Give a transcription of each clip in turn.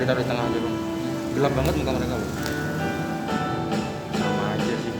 ditaruh di tengah aja bang. Gelap banget muka mereka loh. Sama aja sih.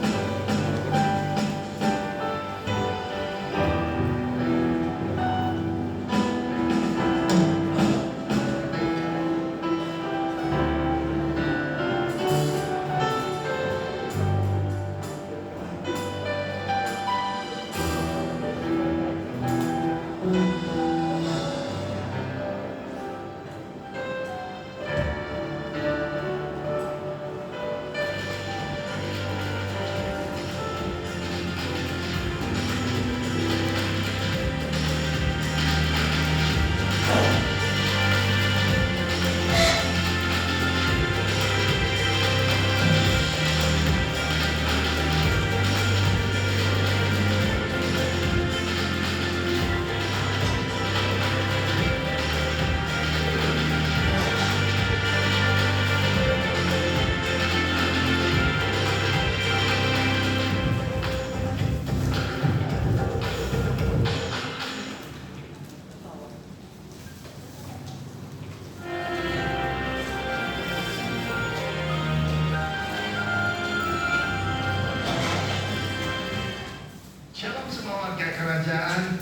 Shalom semua warga kerajaan.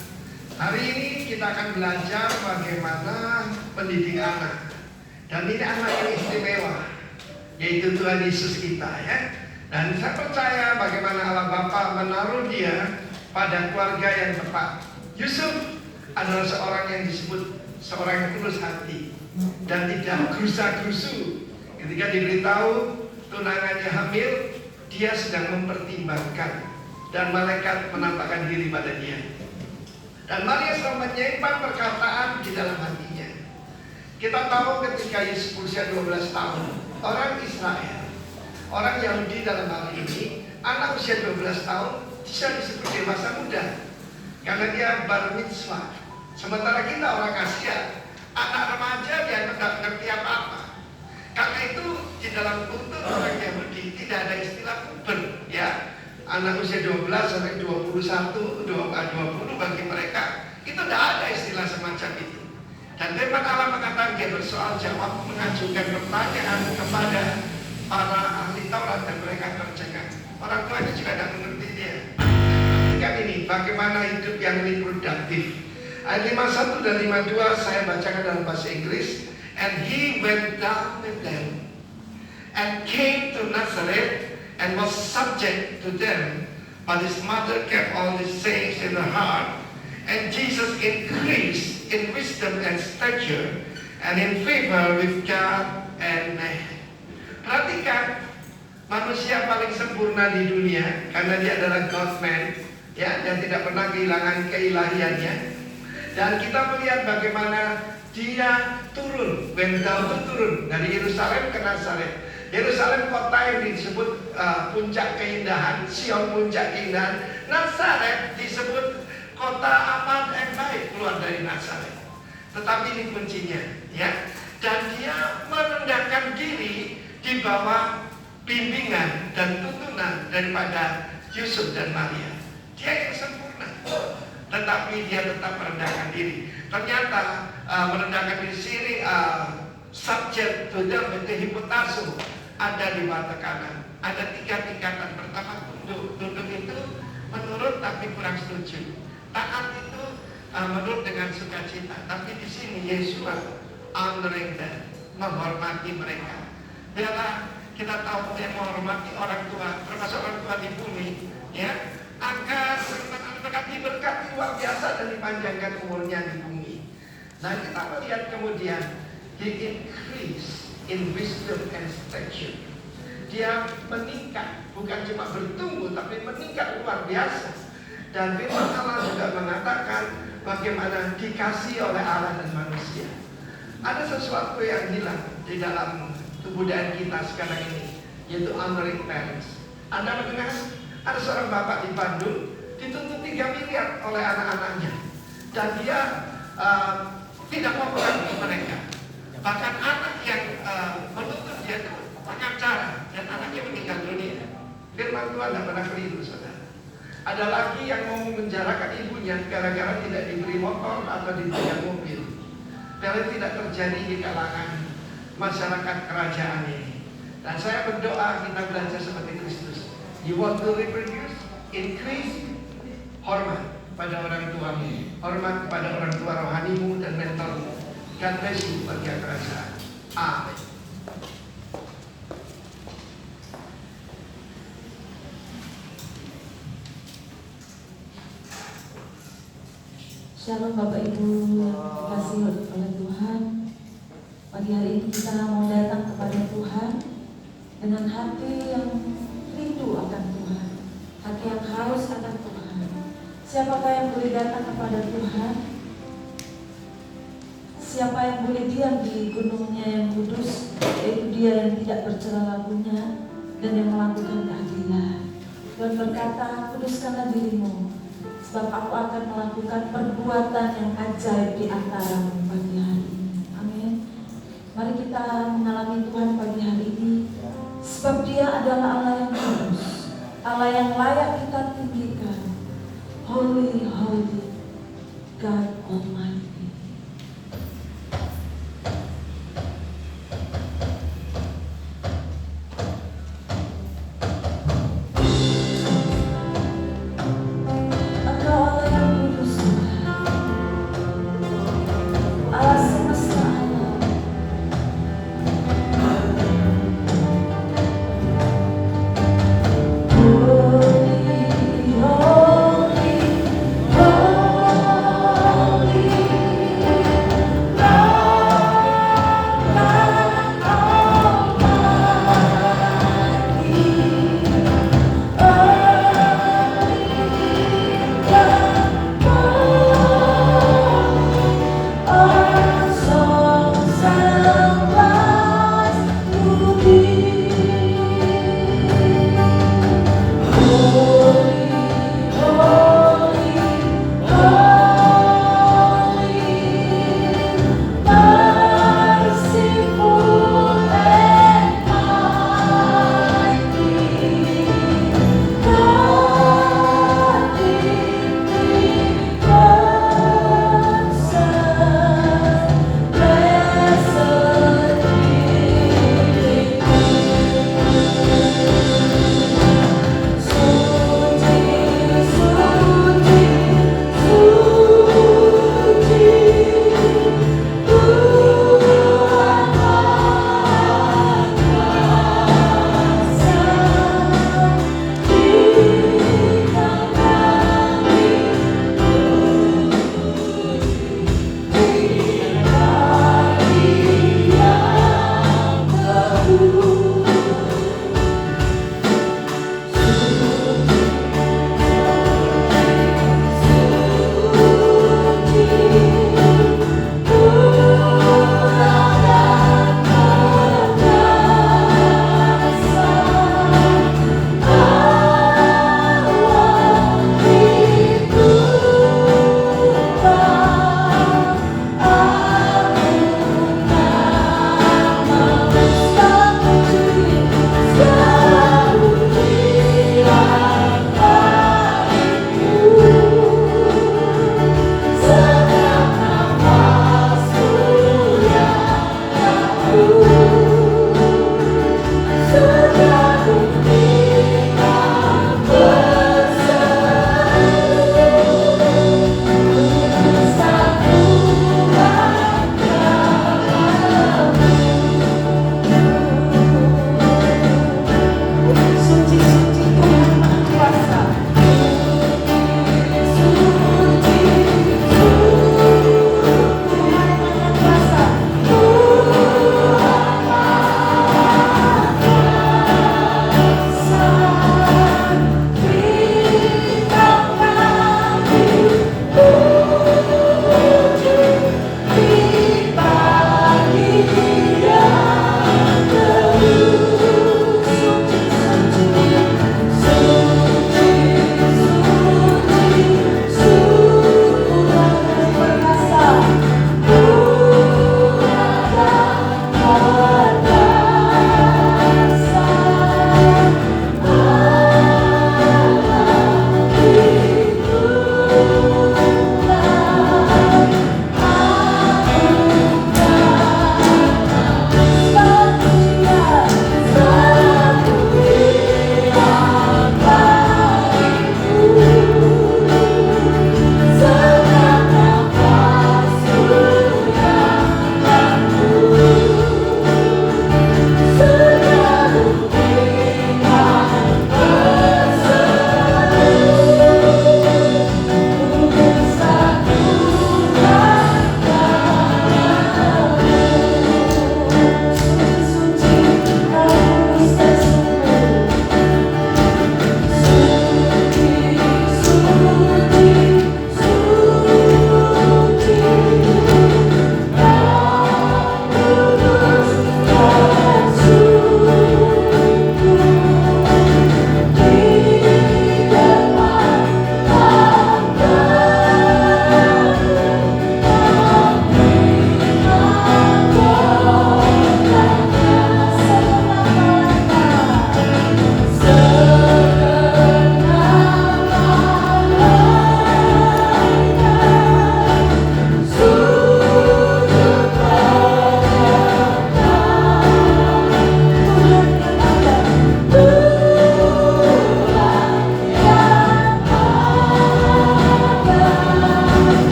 Hari ini kita akan belajar bagaimana mendidik anak. Dan ini anak yang istimewa, yaitu Tuhan Yesus kita ya. Dan saya percaya bagaimana Allah Bapa menaruh dia pada keluarga yang tepat. Yusuf adalah seorang yang disebut seorang yang tulus hati dan tidak gerusa-gerusu. Ketika diberitahu tunangannya hamil, dia sedang mempertimbangkan. Dan malaikat menampakkan diri pada dia. Dan Maria selalu menyimpan perkataan di dalam hatinya. Kita tahu ketika Yesus berusia 12 tahun, orang Israel, orang Yahudi dalam hal ini, anak usia 12 tahun bisa disebut dewasa muda karena dia bar mitzvah. Sementara kita orang Asia, anak remaja dia tidak mengerti apa-apa. Karena itu di dalam kultur orang Yahudi tidak ada istilah puber ya. Anak usia 12 sampai 21, 20 bagi mereka itu tidak ada istilah semacam itu. Dan firman Allah mengatakan dia bersoal jawab, mengajukan pertanyaan kepada para ahli Taurat dan mereka tercengang. Orang tuanya juga tidak mengerti dia. Perhatikan ini bagaimana hidup yang reproduktif. Ayat 51 dan 52 saya bacakan dalam bahasa Inggris. And he went down with them and came to Nazareth and was subject to them, but his mother kept all these sayings in her heart. And Jesus increased in wisdom and stature, and in favor with God and man. Perhatikan, manusia paling sempurna di dunia karena dia adalah God-man, ya, dan tidak pernah kehilangan keilahiannya. Dan kita melihat bagaimana dia turun, went down, turun dari Yerusalem ke Nazaret. Yerusalem kota yang disebut puncak keindahan, Sion puncak keindahan. Nazaret disebut kota aman dan baik keluar dari Nazaret. Tetapi ini kuncinya, ya. Dan dia merendahkan diri di bawah bimbingan dan tuntunan daripada Yusuf dan Maria. Dia yang sempurna, tetapi dia tetap merendahkan diri. Ternyata merendahkan diri sini subject to them itu hipotasu. Ada di mata kanan, ada 3 tingkatan. Pertama tunduk, tunduk itu menurut tapi kurang setuju. Taat itu menurut dengan sukacita. Tapi di sini Yesus honoring them, menghormati mereka. Biarlah kita tahu dia menghormati orang tua, termasuk orang tua di bumi, ya. Agar mereka diberkati luar biasa dan dipanjangkan umurnya di bumi. Nah kita melihat kemudian he increase in wisdom and stature. Dia meningkat, bukan cuma bertumbuh tapi meningkat luar biasa. Dan firman Allah juga mengatakan bagaimana dikasih oleh Allah dan manusia. Ada sesuatu yang hilang di dalam kebudayaan kita sekarang ini, yaitu honoring parents. Anda mendengar ada seorang bapak di Bandung dituntut 3 miliar oleh anak-anaknya, dan dia tidak mau mengakui mereka. Bahkan anak yang menuntut dia itu pengacara dan anaknya meninggal dunia. Firman Tuhan tidak pernah keliru, saudara. Ada lagi yang mau menjarakan ibunya gara-gara tidak diberi motor atau diberi mobil. Kalau tidak terjadi di kalangan masyarakat kerajaan ini. Dan saya berdoa kita belajar seperti Kristus. You want to reproduce, increase, hormat pada orang tuamu, hormat kepada orang tua rohanimu dan mentormu. God bless you bagian kerajaan. Amin. Shalom Bapak Ibu yang dikasihi oleh Tuhan. Pagi hari ini kita mau datang kepada Tuhan dengan hati yang rindu akan Tuhan, hati yang haus akan Tuhan. Siapakah yang boleh datang kepada Tuhan? Siapa yang boleh diam di gunungnya yang kudus, yaitu dia yang tidak bercela labunya dan yang melakukan keadilan. Tuhan berkata, kuduskanlah dirimu, sebab aku akan melakukan perbuatan yang ajaib di antaramu pagi hari ini. Amin. Mari kita mengalami Tuhan pagi hari ini, sebab Dia adalah Allah yang kudus, Allah yang layak kita tinggikan. Holy, holy, God Almighty. Holy, holy, holy.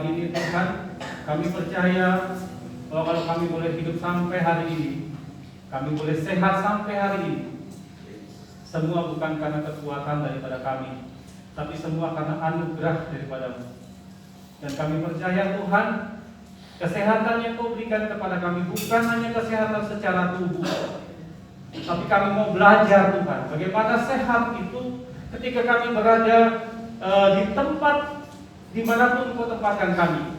hari ini Tuhan, kami percaya bahwa kalau kami boleh hidup sampai hari ini, kami boleh sehat sampai hari ini, semua bukan karena kekuatan daripada kami, tapi semua karena anugerah daripada-Mu. Dan kami percaya Tuhan, kesehatan yang Kau berikan kepada kami bukan hanya kesehatan secara tubuh, tapi kami mau belajar Tuhan, bagaimana sehat itu ketika kami berada di tempat dimanapun Kau tempatkan kami.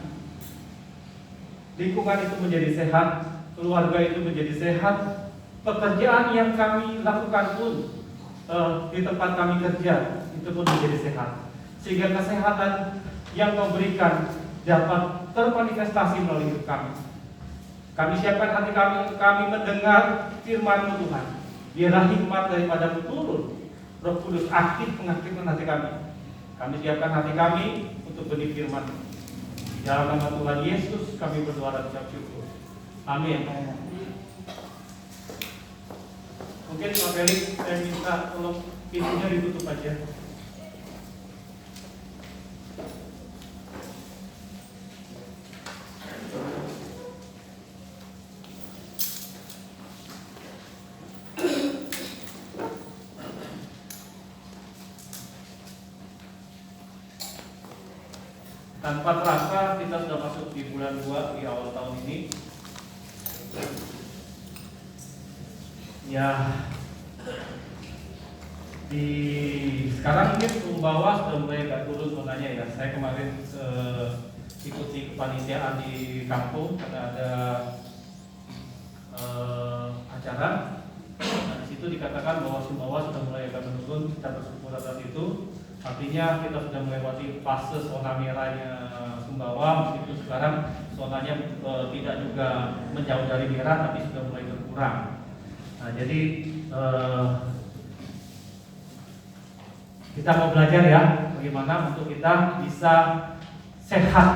Lingkungan itu menjadi sehat, keluarga itu menjadi sehat, pekerjaan yang kami lakukan pun di tempat kami kerja itu pun menjadi sehat, sehingga kesehatan yang Kau berikan dapat termanifestasi melalui hidup kami. Kami siapkan hati kami untuk kami mendengar firman-Mu Tuhan. Biarlah hikmat daripada-Mu turun, Roh Kudus aktif mengaktifkan hati kami. Kami siapkan hati kami untuk benih firman-Mu. Di dalam nama Tuhan Yesus kami berdoa dan ucap syukur. Amin. Mungkin Pak Felix, saya minta tolong pintunya ditutup aja. Tanpa terasa kita sudah masuk di bulan 2 di awal tahun ini. Ya, sekarang mungkin Sumbawa sudah mulai agak turun zonanya ya. Saya kemarin ikuti kepanitiaan di kampung karena ada acara. Nah, di situ dikatakan bahwa Sumbawa sudah mulai agak menurun. Kita bersyukur atas itu. Artinya kita sudah melewati fase zona merahnya Sumbawa, meskipun sekarang zonanya tidak juga menjauh dari merah, tapi sudah mulai berkurang. Nah, jadi kita mau belajar ya, bagaimana untuk kita bisa sehat,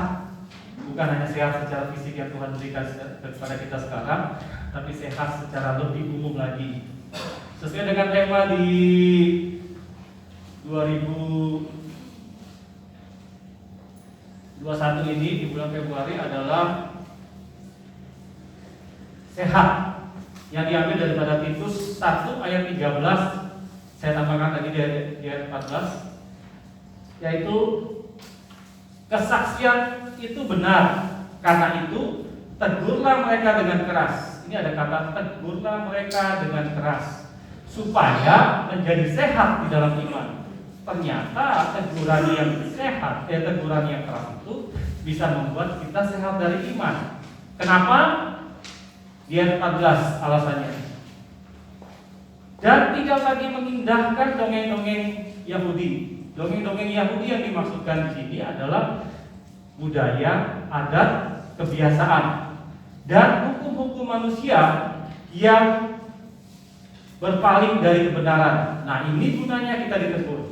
bukan hanya sehat secara fisik yang Tuhan berikan kepada kita sekarang, tapi sehat secara lebih umum lagi. Sesuai dengan tema di 2021 ini di bulan Februari adalah sehat, yang diambil daripada Titus 1 ayat 13. Saya tambahkan lagi di ayat 14, yaitu kesaksian itu benar, karena itu tegurlah mereka dengan keras. Ini ada kata tegurlah mereka dengan keras, supaya menjadi sehat di dalam iman. Ternyata teguran yang sehat, teguran yang keras itu bisa membuat kita sehat dari iman. Kenapa? Di ayat 14 alasannya. Dan tidak lagi mengindahkan dongeng-dongeng Yahudi. Dongeng-dongeng Yahudi yang dimaksudkan di sini adalah budaya, adat, kebiasaan, dan hukum-hukum manusia yang berpaling dari kebenaran. Nah, ini gunanya kita ditegur.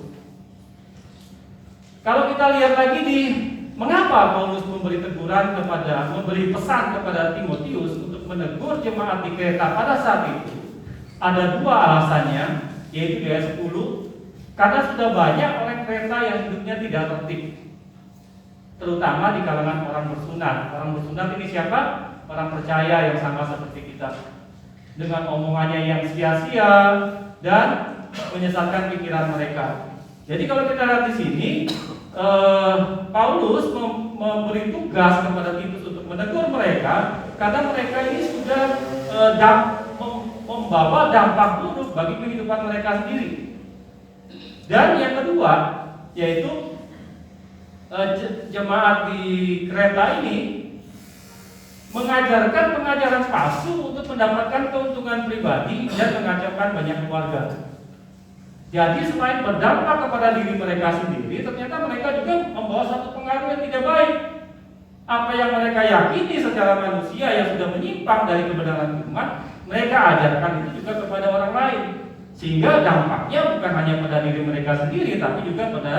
Kalau kita lihat lagi di mengapa Paulus memberi pesan kepada Timotius untuk menegur jemaat di Kreta pada saat itu, ada dua alasannya, yaitu di ayat 10, karena sudah banyak orang Kreta yang hidupnya tidak tertib, terutama di kalangan orang bersunat. Orang bersunat ini siapa? Orang percaya yang sama seperti kita, dengan omongannya yang sia-sia dan menyesatkan pikiran mereka. Jadi kalau kita lihat di sini, Paulus memberi tugas kepada Titus untuk menegur mereka, karena mereka ini sudah membawa dampak buruk bagi kehidupan mereka sendiri. Dan yang kedua, yaitu jemaat di Kreta ini mengajarkan pengajaran palsu untuk mendapatkan keuntungan pribadi dan mengacaukan banyak keluarga. Jadi selain berdampak kepada diri mereka sendiri, ternyata mereka juga membawa satu pengaruh yang tidak baik. Apa yang mereka yakini secara manusia yang sudah menyimpang dari kebenaran firman, mereka ajarkan itu juga kepada orang lain. Sehingga dampaknya bukan hanya pada diri mereka sendiri, tapi juga pada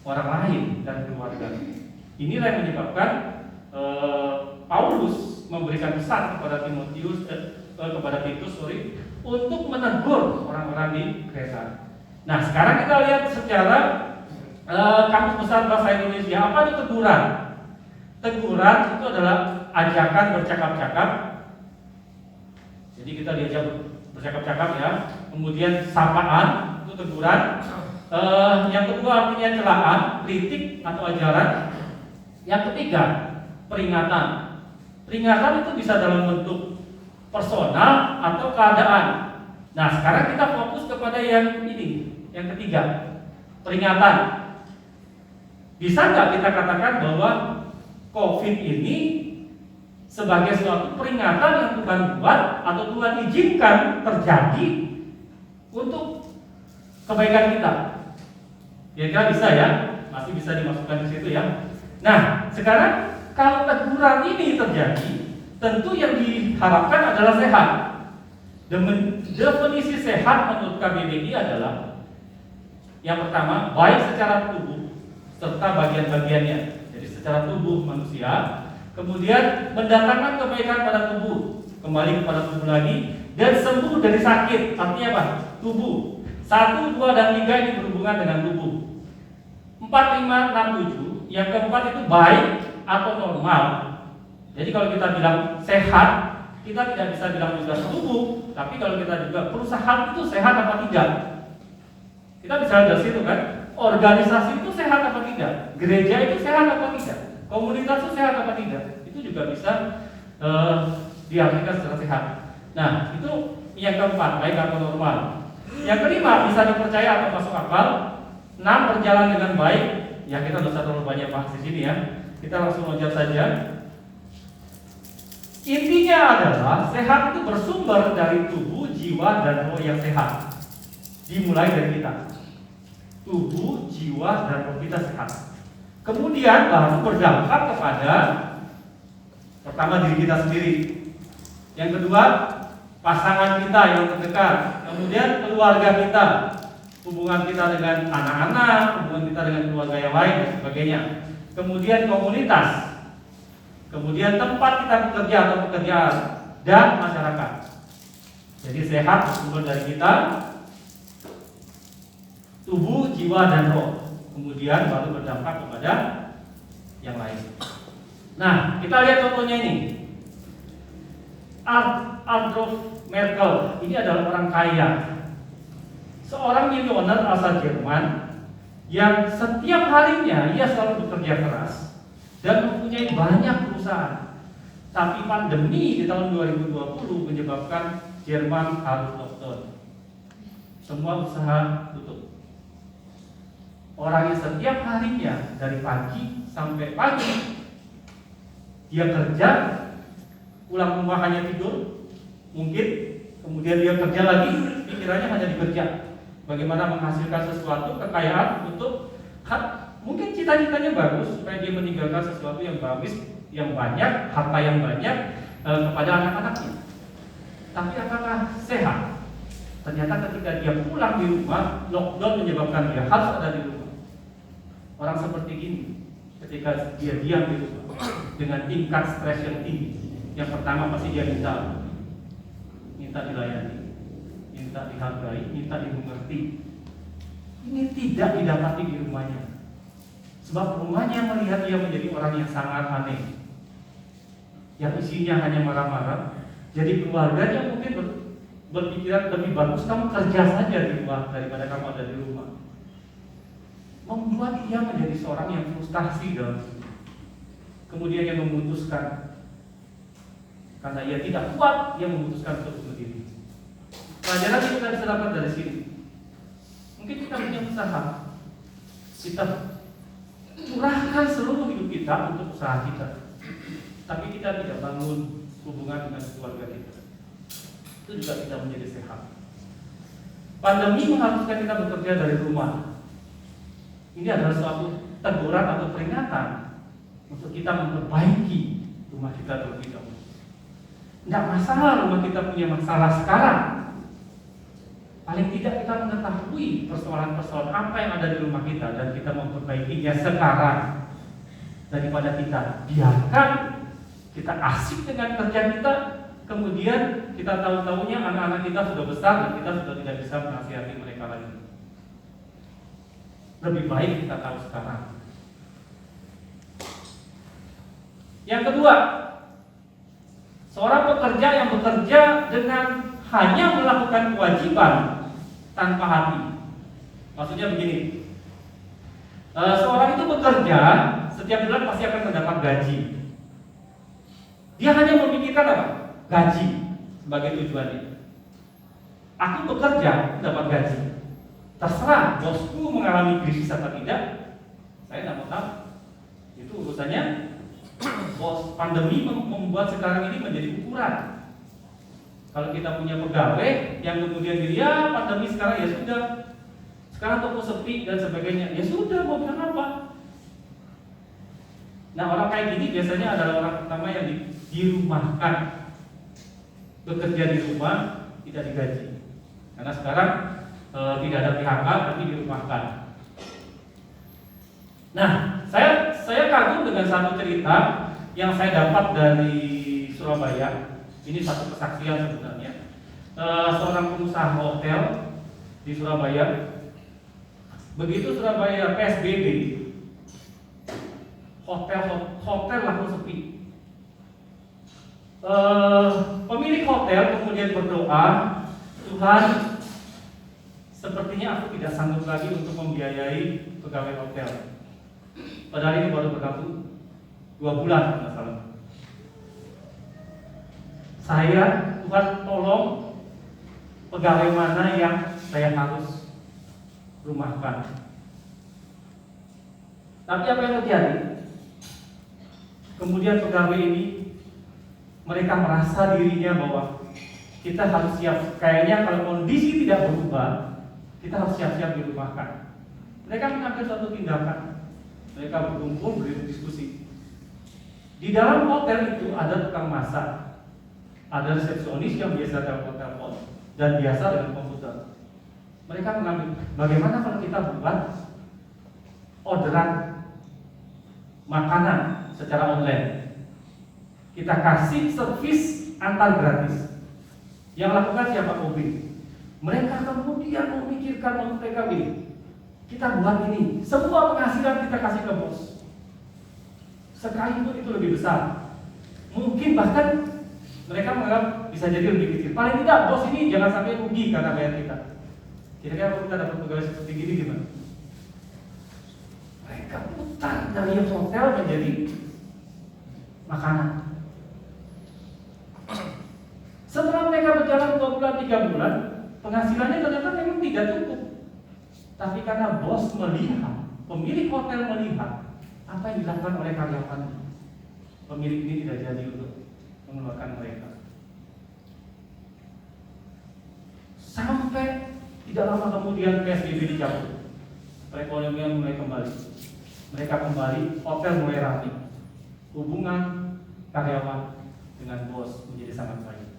orang lain dan keluarga. Inilah yang menyebabkan Paulus memberikan pesan kepada Titus untuk menegur orang-orang di Kreta. Nah, sekarang kita lihat secara Kamus Besar Bahasa Indonesia, apa itu teguran? teguran itu adalah ajakan bercakap-cakap. Jadi kita diajak bercakap-cakap ya. Kemudian sapaan itu teguran. Yang kedua artinya celaan, kritik atau ajaran. Yang ketiga peringatan. Peringatan itu bisa dalam bentuk personal atau keadaan. Nah, sekarang kita fokus kepada yang ini, yang ketiga, peringatan. Bisa nggak kita katakan bahwa COVID ini sebagai suatu peringatan yang Tuhan buat atau Tuhan izinkan terjadi untuk kebaikan kita? Kira-kira bisa ya? Masih bisa dimasukkan di situ ya. Nah, sekarang kalau teguran ini terjadi, tentu yang diharapkan adalah sehat. Definisi sehat menurut KBBI adalah yang pertama, baik secara tubuh serta bagian-bagiannya. Jadi secara tubuh manusia, kemudian mendatangkan kebaikan pada tubuh, kembali kepada tubuh lagi, dan sembuh dari sakit. Artinya apa? Tubuh. 1, 2, dan 3 ini berhubungan dengan tubuh. 4, 5, 6, 7. Yang keempat itu baik atau normal. Jadi kalau kita bilang sehat, kita tidak bisa bilang juga tubuh, tapi kalau kita juga perusahaan itu sehat apa tidak? Kita bisa dari situ kan? Organisasi itu sehat apa tidak? Gereja itu sehat apa tidak? Komunitas itu sehat apa tidak? Itu juga bisa diartikan secara sehat. Nah, itu yang keempat, baik atau normal. Yang kelima, bisa dipercaya atau masuk akal. 6, berjalan dengan baik. Ya, kita tidak usah terlalu banyak bahas di sini ya. Kita langsung loncat saja. Intinya adalah sehat itu bersumber dari tubuh, jiwa, dan roh yang sehat. Dimulai dari kita. Tubuh, jiwa, dan roh kita sehat. Kemudian baru berdampak kepada pertama diri kita sendiri. Yang kedua, pasangan kita yang terdekat. Kemudian keluarga kita, hubungan kita dengan anak-anak, hubungan kita dengan keluarga yang lain, dan sebagainya. Kemudian komunitas. Kemudian tempat kita bekerja atau pekerjaan, dan masyarakat. Jadi sehat bersumber dari kita, tubuh, jiwa, dan roh. Kemudian baru berdampak kepada yang lain. Nah, kita lihat contohnya ini. Adolf Merkel ini adalah orang kaya, seorang milioner asal Jerman yang setiap harinya ia selalu bekerja keras dan mempunyai banyak perusahaan. Tapi pandemi di tahun 2020 menyebabkan Jerman harus lockdown. Semua usaha tutup. Orang yang setiap harinya dari pagi sampai pagi dia kerja, pulang rumah hanya tidur, mungkin kemudian dia kerja lagi, pikirannya hanya bekerja. Bagaimana menghasilkan sesuatu, kekayaan untuk mungkin cita-citanya bagus supaya dia meninggalkan sesuatu yang bagus, yang banyak, harta yang banyak kepada anak-anaknya. Tapi apakah sehat? Ternyata ketika dia pulang di rumah, lockdown menyebabkan dia harus ada di rumah. Orang seperti ini, ketika dia diam di rumah dengan tingkat stres yang tinggi, yang pertama pasti dia minta dilayani, minta dihargai, minta dimengerti. Ini tidak didapati di rumahnya. Sebab rumahnya melihat dia menjadi orang yang sangat aneh, yang isinya hanya marah-marah. Jadi keluarganya mungkin berpikiran lebih bagus kamu kerja saja di rumah daripada kamu ada di rumah. Membuat dia menjadi seorang yang frustasi dalam hidup. Kemudian dia memutuskan, karena ia tidak kuat, dia memutuskan untuk bunuh diri. Pelajaran yang kita bisa dapat dari sini, mungkin kita punya usaha, kita curahkan seluruh hidup kita untuk usaha kita, tapi kita tidak bangun hubungan dengan keluarga kita. Itu juga tidak menjadi sehat. Pandemi mengharuskan kita bekerja dari rumah. Ini adalah suatu teguran atau peringatan untuk kita memperbaiki rumah kita terlebih dahulu. Tidak masalah rumah kita punya masalah sekarang. Paling tidak kita mengetahui persoalan-persoalan apa yang ada di rumah kita dan kita memperbaikinya sekarang, daripada kita biarkan kita asik dengan kerja kita, kemudian kita tahu-tahunya anak-anak kita sudah besar dan kita sudah tidak bisa menasihati mereka lagi. Lebih baik kita tahu sekarang. Yang kedua, seorang pekerja yang bekerja dengan hanya melakukan kewajiban tanpa hati. Maksudnya begini, seorang itu bekerja setiap bulan pasti akan mendapat gaji. Dia hanya memikirkan apa? Gaji sebagai tujuannya. Aku bekerja dapat gaji. Terserah bosku mengalami krisis atau tidak, saya tidak mau tahu. Itu urusannya. Bos, pandemi membuat sekarang ini menjadi ukuran. Kalau kita punya pegawai yang kemudian dia pandemi sekarang ya sudah, sekarang toko sepi dan sebagainya, ya sudah mau bilang apa? Nah, orang kayak gini biasanya adalah orang pertama yang dirumahkan, bekerja di rumah tidak digaji. Karena sekarang tidak ada PHK tapi dirumahkan. Nah, saya kagum dengan satu cerita yang saya dapat dari Surabaya. Ini satu kesaksian sebenarnya. Seorang pengusaha hotel di Surabaya. Begitu Surabaya PSBB, hotel langsung sepi. Pemilik hotel kemudian berdoa, Tuhan, sepertinya aku tidak sanggup lagi untuk membiayai pegawai hotel. Padahal ini baru berlaku 2 bulan kalau nggak salah. Saya, Tuhan tolong pegawai mana yang saya harus rumahkan. Tapi apa yang terjadi? Kemudian pegawai ini mereka merasa dirinya bahwa kita harus siap. Kayaknya kalau kondisi tidak berubah, kita harus siap-siap dirumahkan. Mereka mengambil suatu tindakan. Mereka berkumpul berdiskusi. Di dalam hotel itu ada tukang masak, ada resepsionis yang biasa dalam telepon dan biasa dengan komputer. Mereka mengambil, bagaimana kalau kita buat orderan makanan secara online? Kita kasih servis antar gratis. Yang lakukan siapa? Kobe. Mereka kemudian memikirkan mereka ini. Kita buat ini, semua penghasilan kita kasih ke bos. Sekali pun itu lebih besar. Mungkin bahkan mereka menganggap bisa jadi lebih kecil. Paling tidak bos ini jangan sampai rugi karena bayar kita. Kira-kira kalau kita dapat pegawai seperti ini gimana? Mereka putar dari hotel menjadi makanan. Setelah mereka berjalan 2 bulan, 3 bulan, penghasilannya ternyata memang tidak cukup. Tapi karena bos melihat, pemilik hotel melihat apa yang dilakukan oleh karyawan, pemilik ini tidak jadi untuk mengeluarkan mereka. Sampai tidak lama kemudian PSBB dicabut, perekonomian mulai kembali. Mereka kembali, hotel mulai rapi. Hubungan karyawan dengan bos menjadi sangat baik.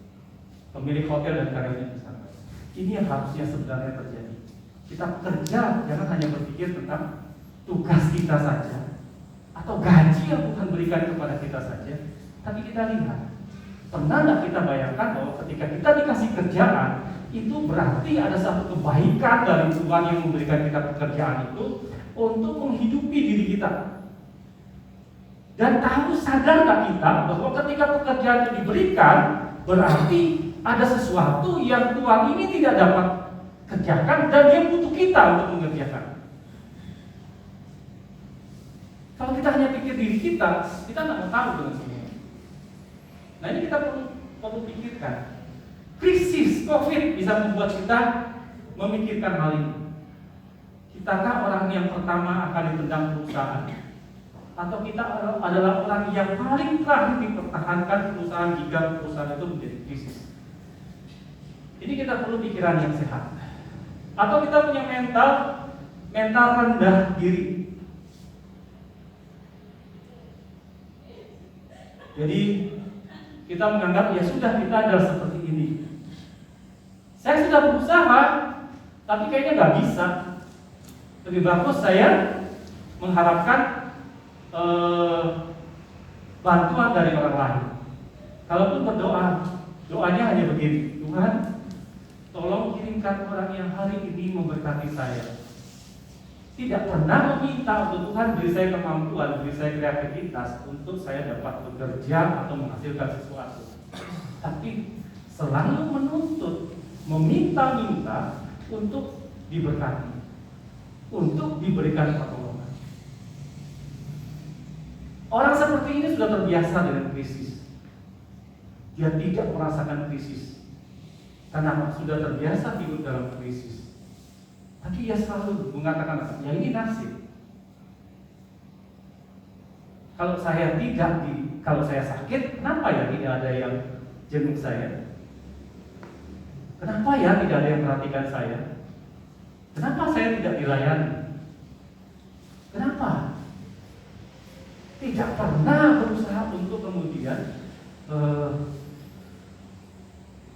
Pemilik hotel dan karyawannya sangat baik. Ini yang harusnya sebenarnya terjadi. Kita bekerja jangan hanya berpikir tentang tugas kita saja atau gaji yang Tuhan berikan kepada kita saja, tapi kita lihat, pernah tidak kita bayangkan bahwa ketika kita dikasih kerjaan itu berarti ada satu kebaikan dari Tuhan yang memberikan kita pekerjaan itu untuk menghidupi diri kita. Dan tahu sadar tak kita bahwa ketika pekerjaan itu diberikan berarti ada sesuatu yang Tuhan ini tidak dapat kerjakan dan dia butuh kita untuk mengerjakan. Kalau kita hanya pikir diri kita tidak mau tahu dengan semua. Nah ini kita perlu pikirkan. Krisis COVID bisa membuat kita memikirkan hal ini. Kitakah orang yang pertama akan ditendang perusahaan? Atau kita adalah orang yang paling terakhir dipertahankan perusahaan jika perusahaan itu menjadi krisis? Ini kita perlu pikiran yang sehat. Atau kita punya mental rendah diri. Jadi kita menganggap ya sudah kita adalah seperti ini. Saya sudah berusaha, tapi kayaknya nggak bisa. Lebih bagus saya mengharapkan bantuan dari orang lain. Kalaupun berdoa, doanya hanya begini, Tuhan, tolong kirimkan orang yang hari ini memberkati saya. tidak pernah meminta untuk Tuhan beri saya kemampuan, beri saya kreativitas untuk saya dapat bekerja atau menghasilkan sesuatu. Tapi selalu menuntut, meminta-minta untuk diberkati, untuk diberikan pertolongan. Orang seperti ini sudah terbiasa dengan krisis. Dia tidak merasakan krisis. Karena sudah terbiasa hidup dalam krisis. Tapi ia selalu mengatakan, ya ini nasib. Kalau saya sakit, kenapa ya tidak ada yang jenguk saya? Kenapa ya tidak ada yang perhatikan saya? Kenapa saya tidak dilayani? Kenapa? Tidak pernah berusaha untuk kemudian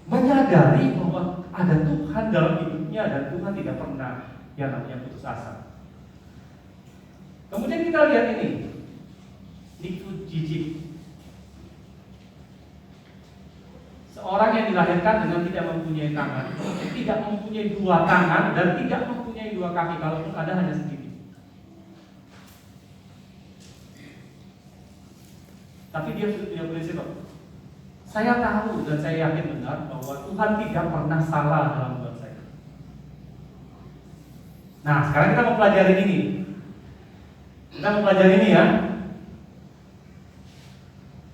menyadari bahwa ada Tuhan dalam hidupnya dan Tuhan tidak pernah yang namanya putus asa. Kemudian kita lihat ini, Nick Vujicic, seorang yang dilahirkan dengan tidak mempunyai tangan, tidak mempunyai dua tangan dan tidak mempunyai dua kaki, kalaupun ada hanya sendiri. Tapi dia sudah punya prinsip. Saya tahu dan saya yakin benar bahwa Tuhan tidak pernah salah dalam buat saya. Nah, sekarang kita mau pelajari ini. Kita mau pelajari ini ya.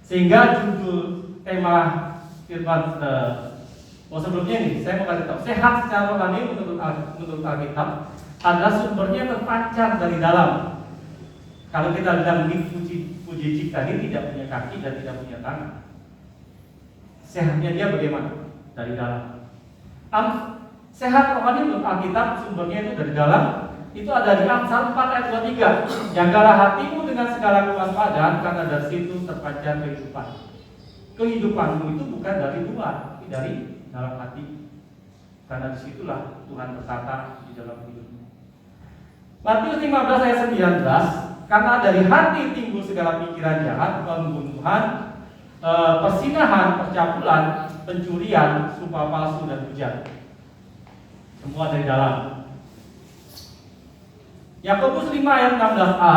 Sehingga judul tema firman sebelumnya ini, saya mau kasih tahu, sehat secara rohani menurut Alkitab adalah sumbernya terpancar dari dalam. Kalau kita bilang Nick Vujicic tadi tidak punya kaki dan tidak punya tangan. Sehatnya dia bagaimana? Dari dalam. Sehat rohani menurut Alkitab sumbernya itu dari dalam. Itu ada di Amsal 4 ayat 23. Jagalah hatimu dengan segala kewaspadaan, karena dari situ terpancar kehidupan. Kehidupanmu itu bukan dari luar, tapi dari dalam hati. Karena disitulah Tuhan berkata di dalam hidupmu. Matius 15 ayat 19. Karena dari hati timbul segala pikiran jahat, pembunuhan, persinahan, percabulan, pencurian, sumpah palsu dan hujat. Semua dari dalam. Yakobus 5 ayat 16a,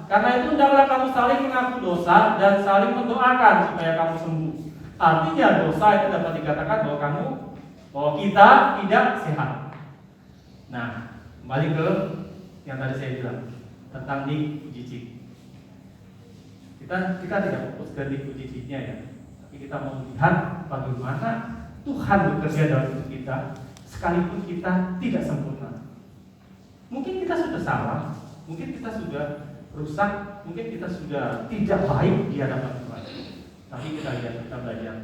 karena itu hendaklah kamu saling mengaku dosa dan saling mendoakan supaya kamu sembuh. Artinya dosa itu dapat dikatakan bahwa kita tidak sehat. Nah, kembali ke yang tadi saya bilang tentang Nick Vujicic. Kita tidak fokus ke Nick Vujicicnya ya, tapi kita mau melihat bagaimana Tuhan bekerja dalam hidup kita, sekalipun kita tidak sempurna. Mungkin kita sudah salah, mungkin kita sudah rusak, mungkin kita sudah tidak baik di hadapan Tuhan. Tapi kita lihat, kita belajar.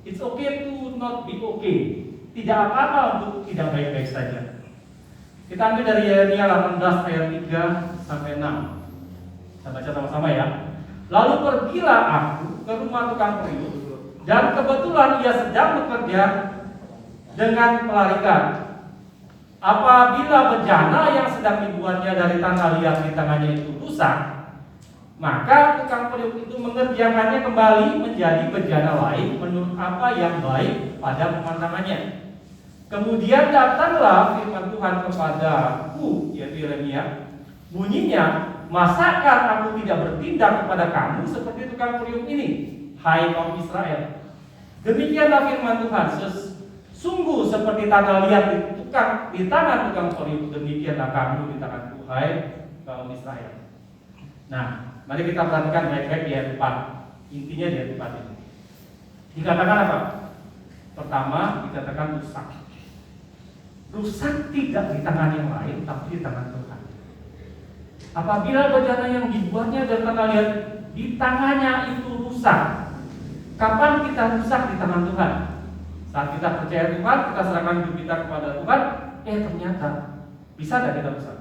It's okay to not be okay. Tidak apa-apa untuk tidak baik-baik saja. Kita ambil dari Yeremia 18 ayat 3 sampai 6. Kita baca sama-sama ya. Lalu pergilah aku ke rumah tukang periuk, dan kebetulan ia sedang bekerja dengan pelarikan. Apabila bejana yang sedang dibuatnya dari tanah liat di tangannya itu rusak, maka tukang periuk itu mengerjakannya kembali menjadi bejana lain menurut apa yang baik pada pemandangannya. Kemudian datanglah firman Tuhan kepadaku, yaitu Yeremia, bunyinya, masakan aku tidak bertindak kepada kamu seperti tukang periuk ini, hai kaum Israel? Demikianlah firman Tuhan, sungguh seperti tanah liat di tangan tukang periuk, demikianlah kamu di tanganku, hai kaum Israel. Nah, mari kita perhatikan baik-baik di ayat 4. Intinya di ayat 4 ini dikatakan apa? Pertama, dikatakan rusak. Rusak tidak di tangan yang lain, tapi di tangan Tuhan. Apabila bejana yang dibuatnya dan tanah liat di tangannya itu rusak, kapan kita rusak di tangan Tuhan? Saat kita percaya Tuhan, kita serahkan hidup kita kepada Tuhan, ternyata bisa tidak kita rusak?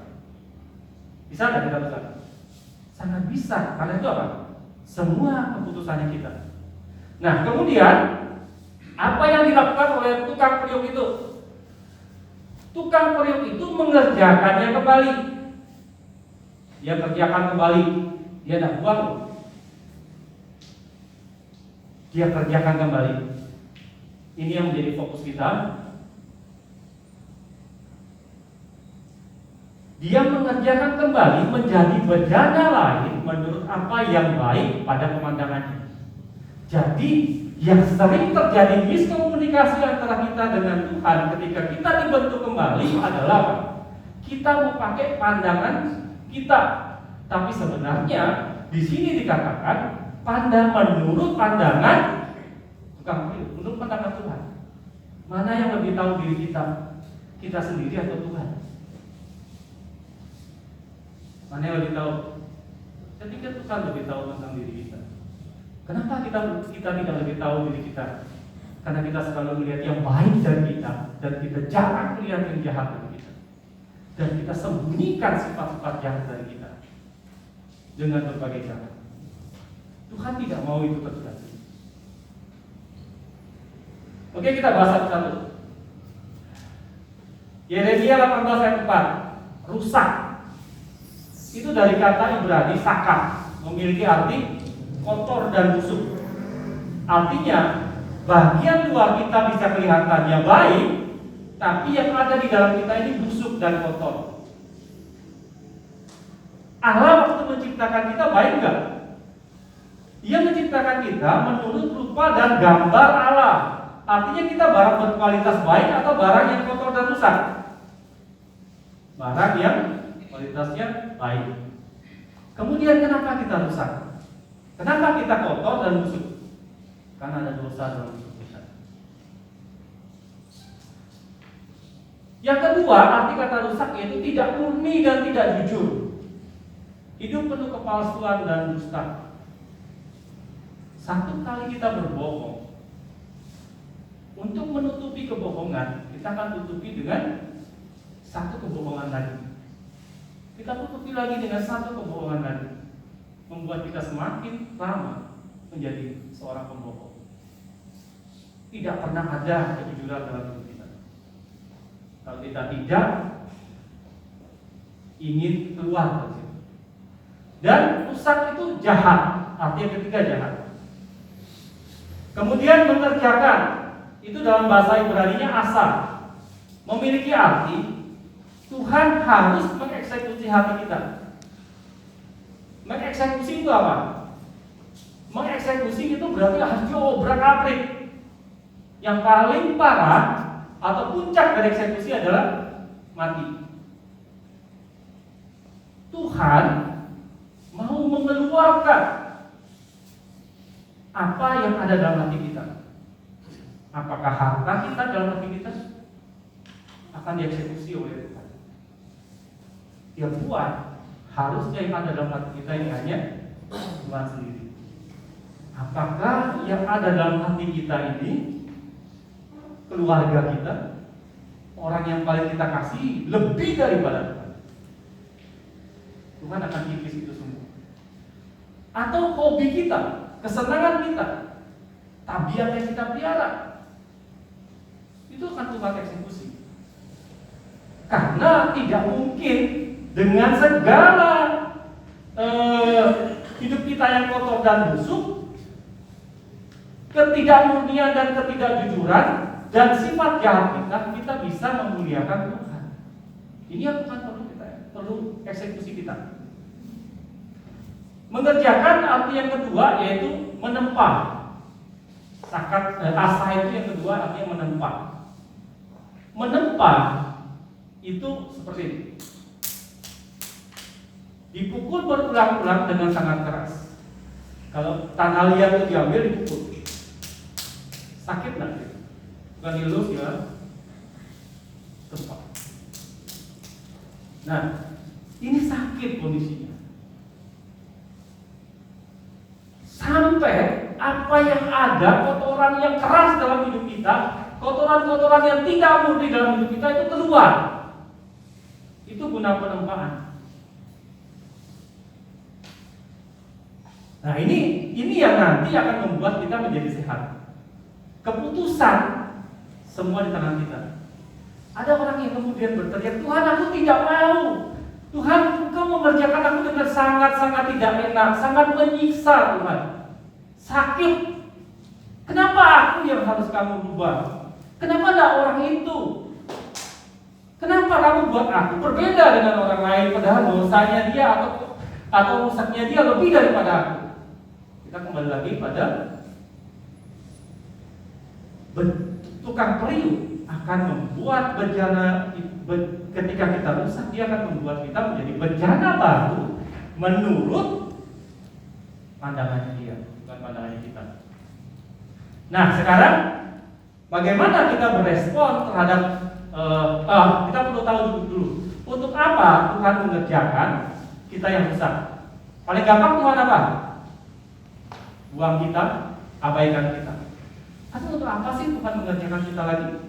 Bisa tidak kita rusak? Sangat bisa, karena itu apa? Semua keputusannya kita. Nah, kemudian apa yang dilakukan oleh tukang periuk itu? Tukang periuk itu mengerjakannya kembali. Dia kerjakan kembali. Dia tidak buang. Dia kerjakan kembali. Ini yang menjadi fokus kita. Dia mengerjakan kembali menjadi bejana lain menurut apa yang baik pada pemandangannya. Jadi yang sering terjadi miskomunikasi antara kita dengan Tuhan ketika kita dibentuk kembali adalah kita mau pakai pandangan kita, tapi sebenarnya di sini dikatakan menurut pandangan menurut pandangan Tuhan. Mana yang lebih tahu diri kita? Kita sendiri atau Tuhan? Mana yang lebih tahu? Saya pikir Tuhan lebih tahu tentang diri kita. Kenapa kita tidak lebih tahu diri kita? Karena kita selalu melihat yang baik dari kita, dan kita jarang melihat yang jahat dari kita. Dan kita sembunyikan sifat-sifat jahat dari kita dengan berbagai cara. Tuhan tidak mau itu terjadi. Oke, kita bahas satu-satu. Yeremia 18 ayat 4, rusak. Itu dari kata Ibrani sakar, memiliki arti kotor dan busuk. Artinya bagian luar kita bisa kelihatannya baik, tapi yang ada di dalam kita ini busuk dan kotor. Allah waktu menciptakan kita baik enggak? Dia menciptakan kita menurut rupa dan gambar Allah. Artinya kita barang berkualitas baik atau barang yang kotor dan rusak? Barang yang kualitasnya baik. Kemudian kenapa kita rusak? Kenapa kita kotor dan busuk? Karena ada dosa dalam hidup kita. Yang kedua, arti kata rusak yaitu tidak murni dan tidak jujur. Hidup penuh kepalsuan dan dusta. Satu kali kita berbohong, untuk menutupi kebohongan, kita akan tutupi dengan satu kebohongan lagi. Kita tutupi lagi dengan satu kebohongan lagi, membuat kita semakin lama menjadi seorang pembohong. Tidak pernah ada kejujuran dalam hidup kita. Kalau kita tidak ingin keluar dari situ. Dan rusak itu jahat, artinya ketiga jahat. Kemudian mengerjakan, itu dalam bahasa Ibrani-nya asal, memiliki arti Tuhan harus mengeksekusi hati kita. Mengeksekusi itu apa? Mengeksekusi itu berarti harus diobrak-abrik. Yang paling parah atau puncak dari eksekusi adalah mati. Tuhan mau mengeluarkan apa yang ada dalam hati kita. Apakah harta kita dalam hati kita akan dieksekusi oleh Tuhan? Dia buat harusnya yang ada dalam hati kita ini hanya Tuhan sendiri. Apakah yang ada dalam hati kita ini keluarga kita, orang yang paling kita kasih lebih daripada Tuhan? Tuhan akan kikis itu semua. Atau hobi kita, kesenangan kita, tabiat yang kita pelihara, itu akan Tuhan eksekusi. Karena tidak mungkin dengan segala hidup kita yang kotor dan busuk, ketidakmurnian dan ketidakjujuran dan sifat jahat kita bisa memuliakan Tuhan. Ini yang Tuhan perlu eksekusi kita. Mengerjakan arti yang kedua yaitu menempa. Asa itu yang kedua artinya menempa. Menempa itu seperti ini. Dipukul berulang-ulang dengan sangat keras. Kalau tanah liat itu diambil dipukul, sakit nggak? Bukan dilus ya, tempa. Nah, ini sakit kondisinya. Sampai apa yang ada, kotoran yang keras dalam hidup kita, kotoran-kotoran yang tidak murni dalam hidup kita itu keluar. Itu guna penempaan. Nah ini yang nanti akan membuat kita menjadi sehat. Keputusan semua di tangan kita. Ada orang yang kemudian berteriak, Tuhan aku tidak mau. Tuhan Engkau mengerjakan aku dengan sangat-sangat tidak enak, sangat menyiksa Tuhan. Sakit. Kenapa aku yang harus kamu rubah? Kenapa tidak orang itu? Kenapa kamu buat aku berbeda dengan orang lain padahal dosanya dia atau rusaknya dia lebih daripada aku? Kita kembali lagi pada tukang periuk akan membuat bejana. Ketika kita rusak, dia akan membuat kita menjadi bejana baru menurut pandangannya dia, bukan pandangannya kita. Nah, sekarang bagaimana kita berespon terhadap kita perlu tahu dulu untuk apa Tuhan mengerjakan kita yang rusak. Paling gampang Tuhan apa? Buang kita, abaikan kita. Tapi untuk apa sih Tuhan mengerjakan kita lagi?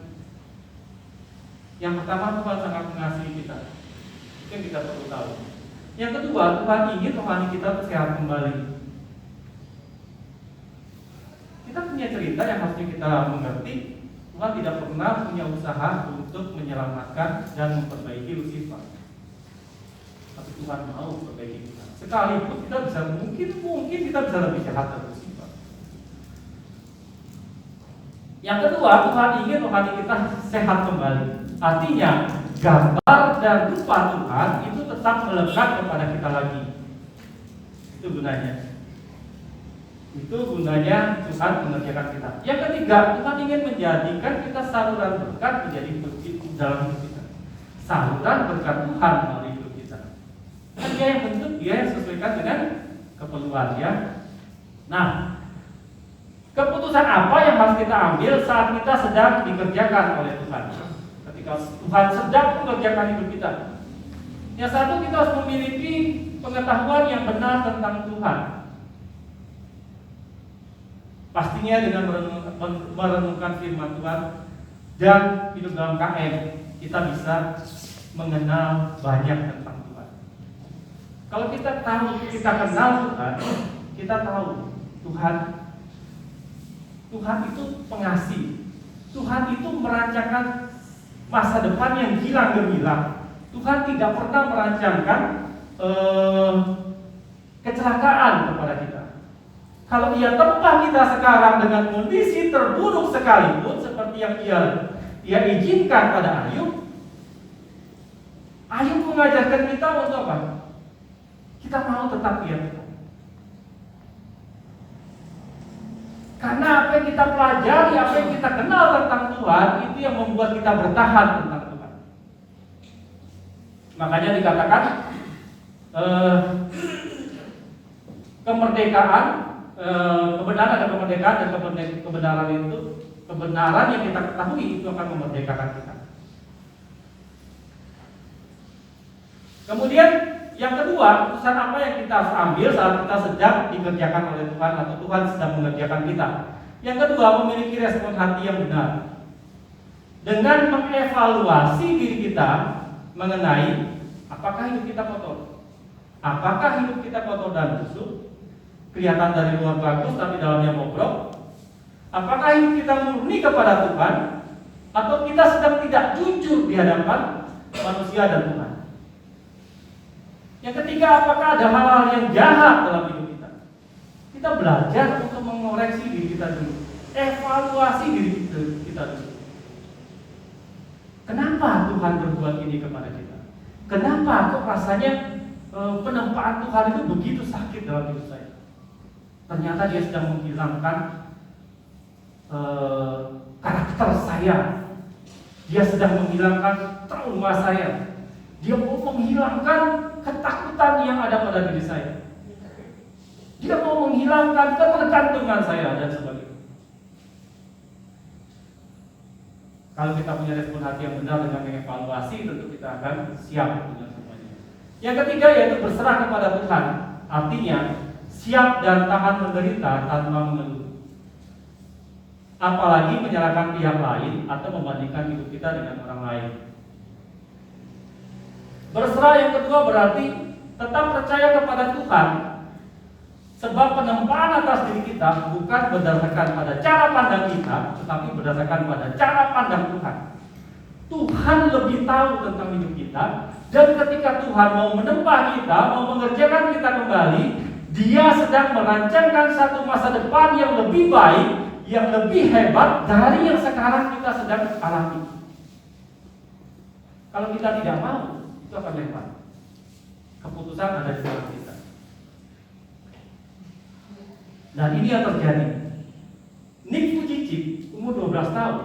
Yang pertama, Tuhan sangat mengasihi kita. Itu yang kita perlu tahu. Yang kedua, Tuhan ingin rohani kita sehat kembali. Kita punya cerita yang harusnya kita mengerti. Tuhan tidak pernah punya usaha untuk menyelamatkan dan memperbaiki Lucifer. Tapi Tuhan mau memperbaiki kita. Sekalipun kita bisa mungkin kita bisa lebih jahat dari Lucifer. Yang kedua, Tuhan ingin rohani kita sehat kembali. Artinya, gambar dan rupa Tuhan itu tetap melekat kepada kita lagi. Itu gunanya. Itu gunanya Tuhan mengerjakan kita. Yang ketiga, Tuhan ingin menjadikan kita saluran berkat menjadi dalam hidup kita. Saluran berkat Tuhan melalui hidup kita. Kan dia yang bentuk, dia yang sesuaikan dengan keperluan ya. Nah, keputusan apa yang harus kita ambil saat kita sedang dikerjakan oleh Tuhan? Ketika Tuhan sedang mengerjakan hidup kita. Yang satu, kita harus memiliki pengetahuan yang benar tentang Tuhan. Pastinya dengan merenungkan firman Tuhan dan hidup dalam KM, kita bisa mengenal banyak tentang Tuhan. Kalau kita kenal Tuhan, kita tahu Tuhan itu pengasih. Tuhan itu merancangkan masa depan yang gilang gemilang. Tuhan tidak pernah merancangkan kecelakaan kepada kita. Kalau Ia tempa kita sekarang dengan kondisi terburuk sekalipun, seperti yang Ia izinkan pada Ayub mengajarkan kita untuk apa? Kita mau tetap lihat Tuhan. Karena apa yang kita pelajari, apa yang kita kenal tentang Tuhan, itu yang membuat kita bertahan tentang Tuhan. Makanya dikatakan kemerdekaan, kebenaran dan kemerdekaan dan kebenaran itu, kebenaran yang kita ketahui itu akan memerdekakan kita. Kemudian yang kedua, keputusan apa yang kita harus ambil saat kita sedang dikerjakan oleh Tuhan atau Tuhan sedang mengerjakan kita. Yang kedua, memiliki respon hati yang benar. Dengan mengevaluasi diri kita mengenai apakah hidup kita kotor. Apakah hidup kita kotor dan busuk? Kelihatan dari luar bagus tapi dalamnya bobrok. Apakah hidup kita murni kepada Tuhan atau kita sedang tidak jujur di hadapan manusia dan Tuhan? Yang ketiga, apakah ada hal-hal yang jahat dalam hidup kita? Kita belajar untuk mengoreksi diri kita dulu, evaluasi diri kita dulu. Kenapa Tuhan berbuat ini kepada kita? Kenapa kok rasanya penempaan Tuhan itu begitu sakit dalam hidup saya? Ternyata Dia sedang menghilangkan karakter saya. Dia sedang menghilangkan trauma saya. Dia mau menghilangkan ketakutan yang ada pada diri saya. Dia mau menghilangkan ketergantungan saya dan sebagainya. Kalau kita punya respon hati yang benar dengan mengevaluasi, tentu kita akan siap dengan semuanya. Yang ketiga yaitu berserah kepada Tuhan. Artinya siap dan tahan menderita tanpa mengeluh. Apalagi menyalahkan pihak lain atau membandingkan hidup kita dengan orang lain. Berserah yang kedua berarti tetap percaya kepada Tuhan. Sebab penempaan atas diri kita bukan berdasarkan pada cara pandang kita, tetapi berdasarkan pada cara pandang Tuhan. Tuhan lebih tahu tentang hidup kita, dan ketika Tuhan mau menempa kita, mau mengerjakan kita kembali, Dia sedang merancangkan satu masa depan yang lebih baik, yang lebih hebat dari yang sekarang kita sedang alami. Kalau kita tidak mau, itu akan lewat. Keputusan ada di tangan kita. Dan ini yang terjadi. Nick Vujicic umur 12 tahun,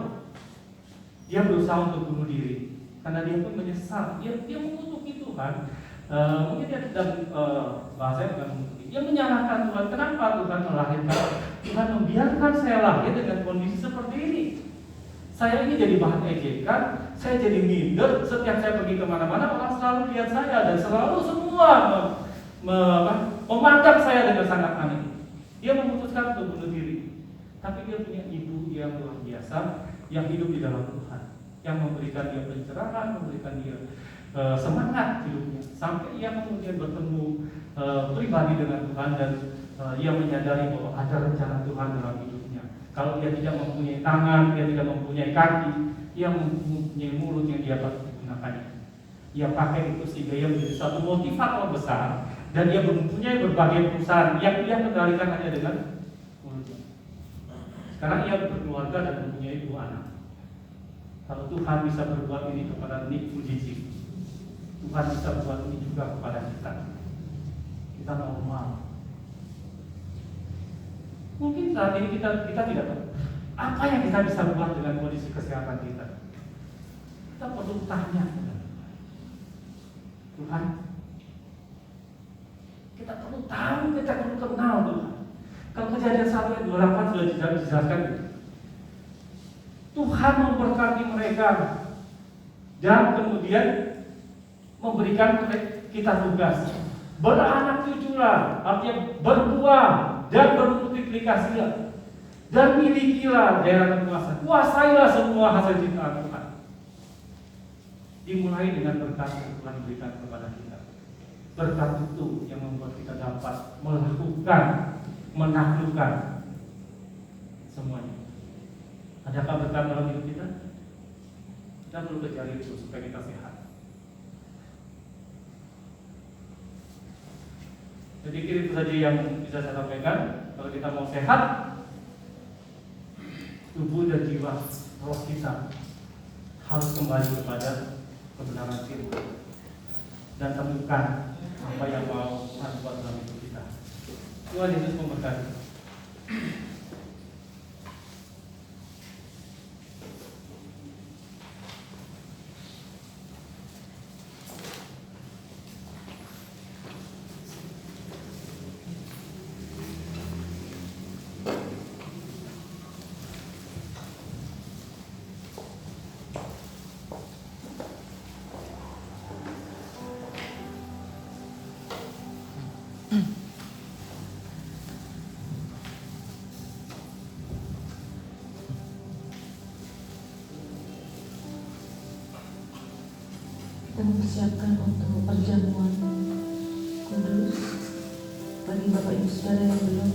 dia berusaha untuk bunuh diri karena dia pun menyesal. Dia mengutuki Tuhan. Mungkin dia tidak bahasanya bukan mengutuki. Dia menyalahkan Tuhan. Kenapa Tuhan melahirkan? Tuhan membiarkan saya lahir dengan kondisi seperti ini. Saya ini jadi bahan ejekan, saya jadi minder. Setiap saya pergi kemana-mana, orang selalu lihat saya dan selalu semua memandang saya dengan sangat aneh. Dia memutuskan untuk bunuh diri. Tapi dia punya ibu yang luar biasa, yang hidup di dalam Tuhan, yang memberikan dia pencerahan, memberikan dia semangat hidupnya. Sampai ia kemudian bertemu pribadi dengan Tuhan dan ia menyadari bahwa ada rencana Tuhan dalam hidupnya. Kalau dia tidak mempunyai tangan, dia tidak mempunyai kaki, ia mempunyai mulut yang dia gunakannya. Ia pakai itu sehingga ia menjadi satu motivator besar dan dia mempunyai berbagai perusahaan yang ia kendalikan hanya dengan mulutnya. Sekarang ia berkeluarga dan mempunyai 2 anak. Kalau Tuhan bisa berbuat ini kepada Nick Vujicic, Tuhan bisa berbuat ini juga kepada kita. Kita normal. Mungkin saat ini kita tidak tahu apa yang kita bisa buat dengan kondisi kesehatan kita. Kita perlu tanya Tuhan. Kita perlu tahu, kita perlu kenal Tuhan. Kalau Kejadian 1 ayat 28 sudah dijelaskan, Tuhan memberkati mereka dan kemudian memberikan kita tugas. Beranak cuculah, artinya berbuah dan bermultiplikasilah, dan milikilah daerah kekuasaan. Kuasailah semua hasil ciptaan Tuhan. Dimulai dengan berkat yang Tuhan berikan kepada kita. Berkat itu yang membuat kita dapat melakukan, menaklukkan semuanya. Adakah berkat dalam hidup kita? Kita perlu kejar itu supaya kita sehat. Jadi itu saja yang bisa saya sampaikan. Kalau kita mau sehat, tubuh dan jiwa, roh kita harus kembali kepada kebenaran firman dan temukan apa yang mau Tuhan buat dalam hidup kita. Tuhan Yesus memberkati. Kita mempersiapkan untuk perjamuan kudus bagi Bapak Ibu Saudara yang belum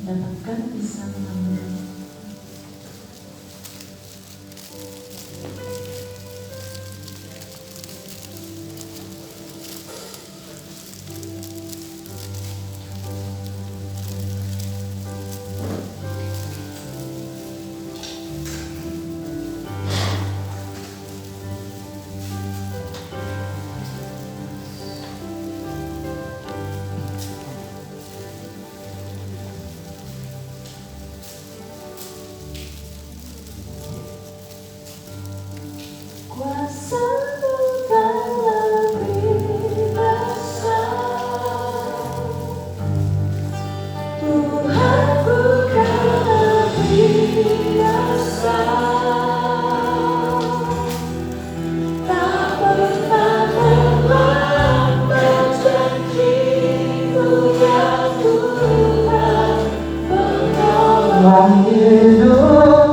mendapatkan bisa mengambil. Kuasa-Mu telah besar, Tuhan bukan biasa, tak pernah melanggar janji-Mu yang Tuhan, penolong hidupku.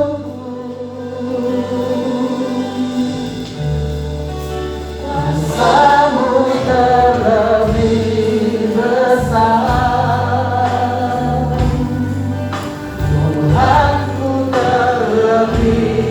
Kuasa-Mu terlebih besar, Tuhanku terlebih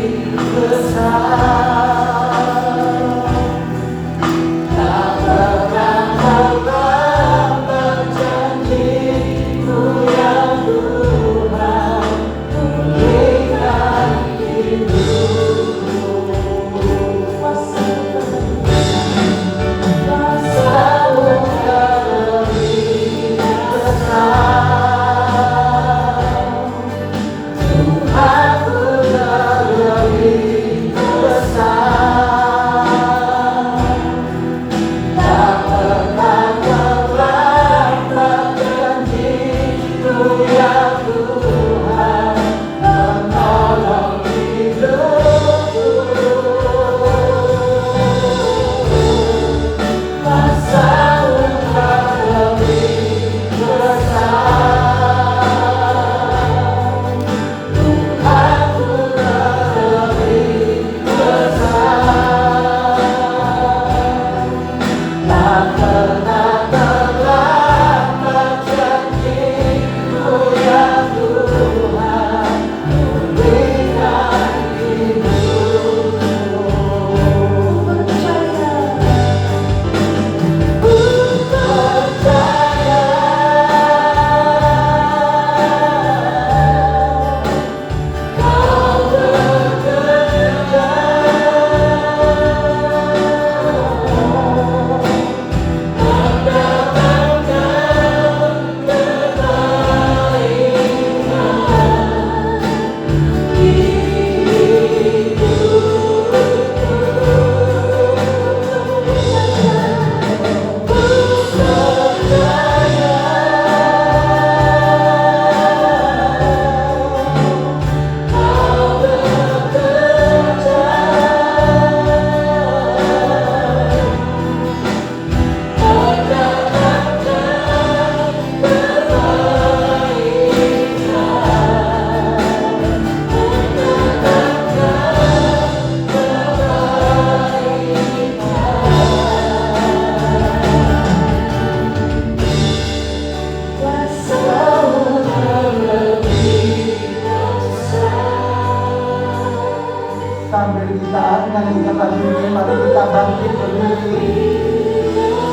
kita bangkit berdiri.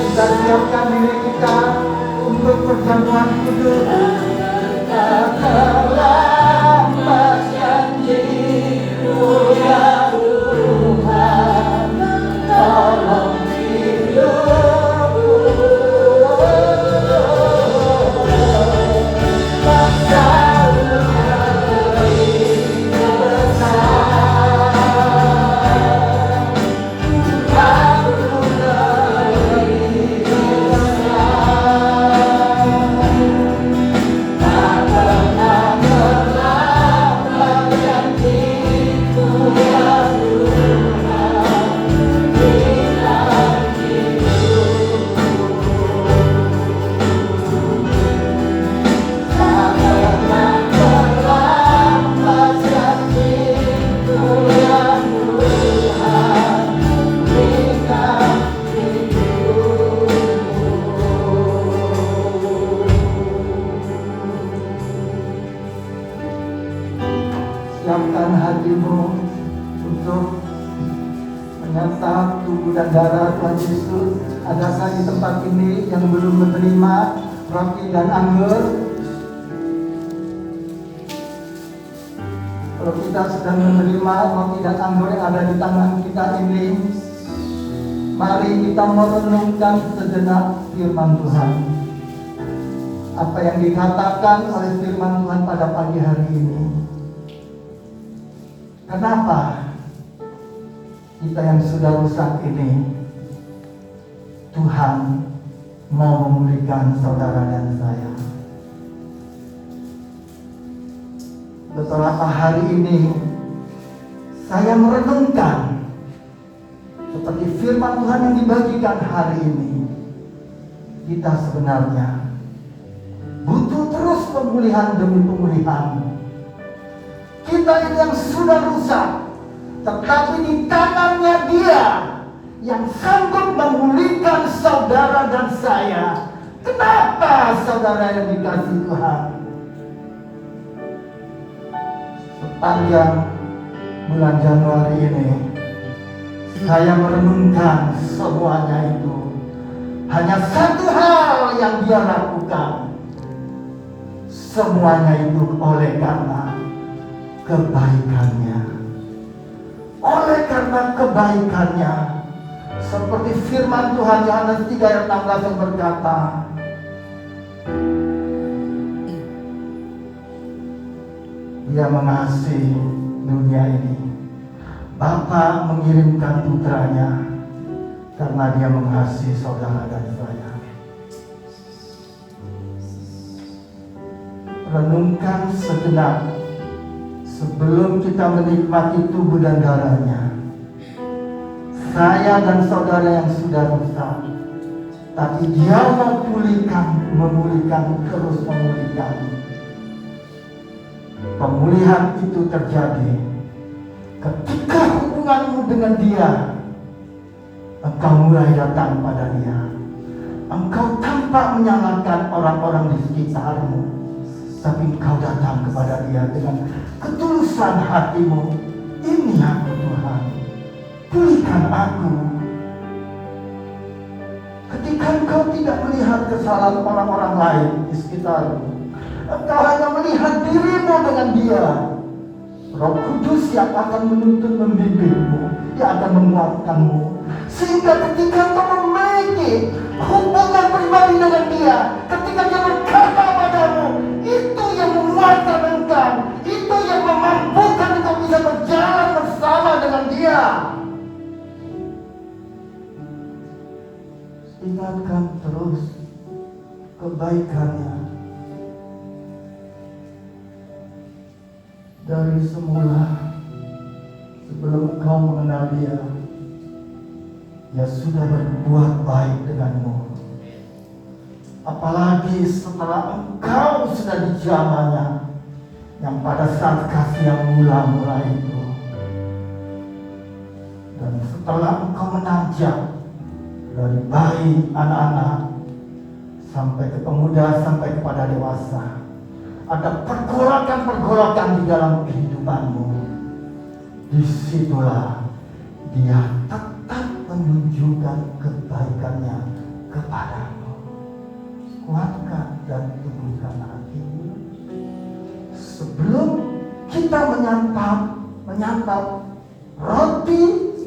Kita siapkan diri kita untuk perjamuan kudus. Katalah janji-Mu ya Tuhan, tolong hidupku. Siapkan hatimu untuk menyantap tubuh dan darah Tuhan Yesus. Adakah di tempat ini yang belum menerima roti dan anggur? Kalau kita sudah menerima roti dan anggur yang ada di tangan kita ini, mari kita merenungkan sejenak firman Tuhan. Apa yang dikatakan oleh firman Tuhan pada pagi hari ini. Kenapa kita yang sudah rusak ini, Tuhan mau memulihkan saudara dan saya? Beberapa hari ini saya merenungkan seperti firman Tuhan yang dibagikan hari ini. Kita sebenarnya butuh terus pemulihan demi pemulihan. Kita ini yang sudah rusak, tetapi di tangannya Dia yang sanggup memulihkan saudara dan saya. Kenapa saudara yang dikasihi Tuhan? Sepanjang bulan Januari ini, saya merenungkan semuanya itu. Hanya satu hal yang Dia lakukan. Semuanya itu oleh karena kebaikannya. Oleh karena kebaikannya, seperti firman Tuhan Yohanes 3 ayat 16 yang berkata, Dia mengasihi dunia ini. Bapa mengirimkan putranya karena Dia mengasihi saudara dan saya. Renungkan sejenak sebelum kita menikmati tubuh dan darahnya. Saya dan saudara yang sudah rusak, tapi Dia memulihkan, terus memulihkan. Pemulihan itu terjadi ketika hubunganmu dengan Dia, engkau mulai datang pada Dia. Engkau tanpa menyalahkan orang-orang di sekitarmu, tapi engkau datang kepada Dia dengan ketulusan hatimu. Ini aku Tuhan, pulihkan aku. Ketika engkau tidak melihat kesalahan orang-orang lain di sekitarmu, engkau hanya melihat dirimu dengan Dia. Roh Kudus yang akan menuntun membimbingmu, yang akan menguatkanmu, sehingga ketika engkau memiliki hubungan pribadi dengan Dia, ketika Dia berkata padamu, itu yang menguatkan engkau, itu yang memampukan engkau bisa berjalan bersama dengan Dia. Ingatkan terus kebaikannya. Dari semula, sebelum engkau mengenal Dia, Dia sudah berbuat baik denganmu. Apalagi setelah engkau sudah di zamannya, yang pada saat kasih yang mula-mula itu. Dan setelah engkau menanjak dari bayi, anak-anak, sampai ke pemuda, sampai kepada dewasa, ada pergolakan-pergolakan di dalam kehidupanmu. Disitulah Dia tetap menunjukkan kebaikannya kepadamu. Kuatkan dan teguhkan hatimu. Sebelum kita menyantap roti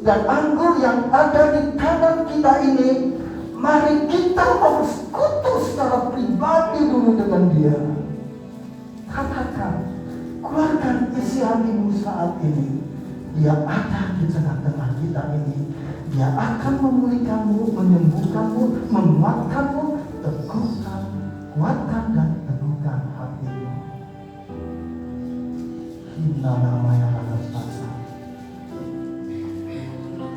dan anggur yang ada di tangan kita ini, mari kita bersekutu secara pribadi dulu dengan Dia. Katakan, keluarkan isi hatimu saat ini. Dia ada di tengah-tengah kita ini. Dia akan memulihkanmu, menyembuhkanmu, menguatkanmu. Teguhkan, kuatkan dan teguhkan hatimu. Hina namanya rasa.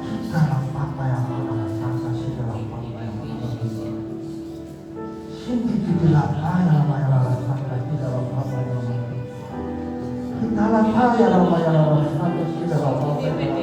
Kita apa yang rasa sih dalam apa yang rasa. Sini kita apa yang rasa di dalam apa yang rasa. Kita apa yang rasa di dalam apa yang rasa.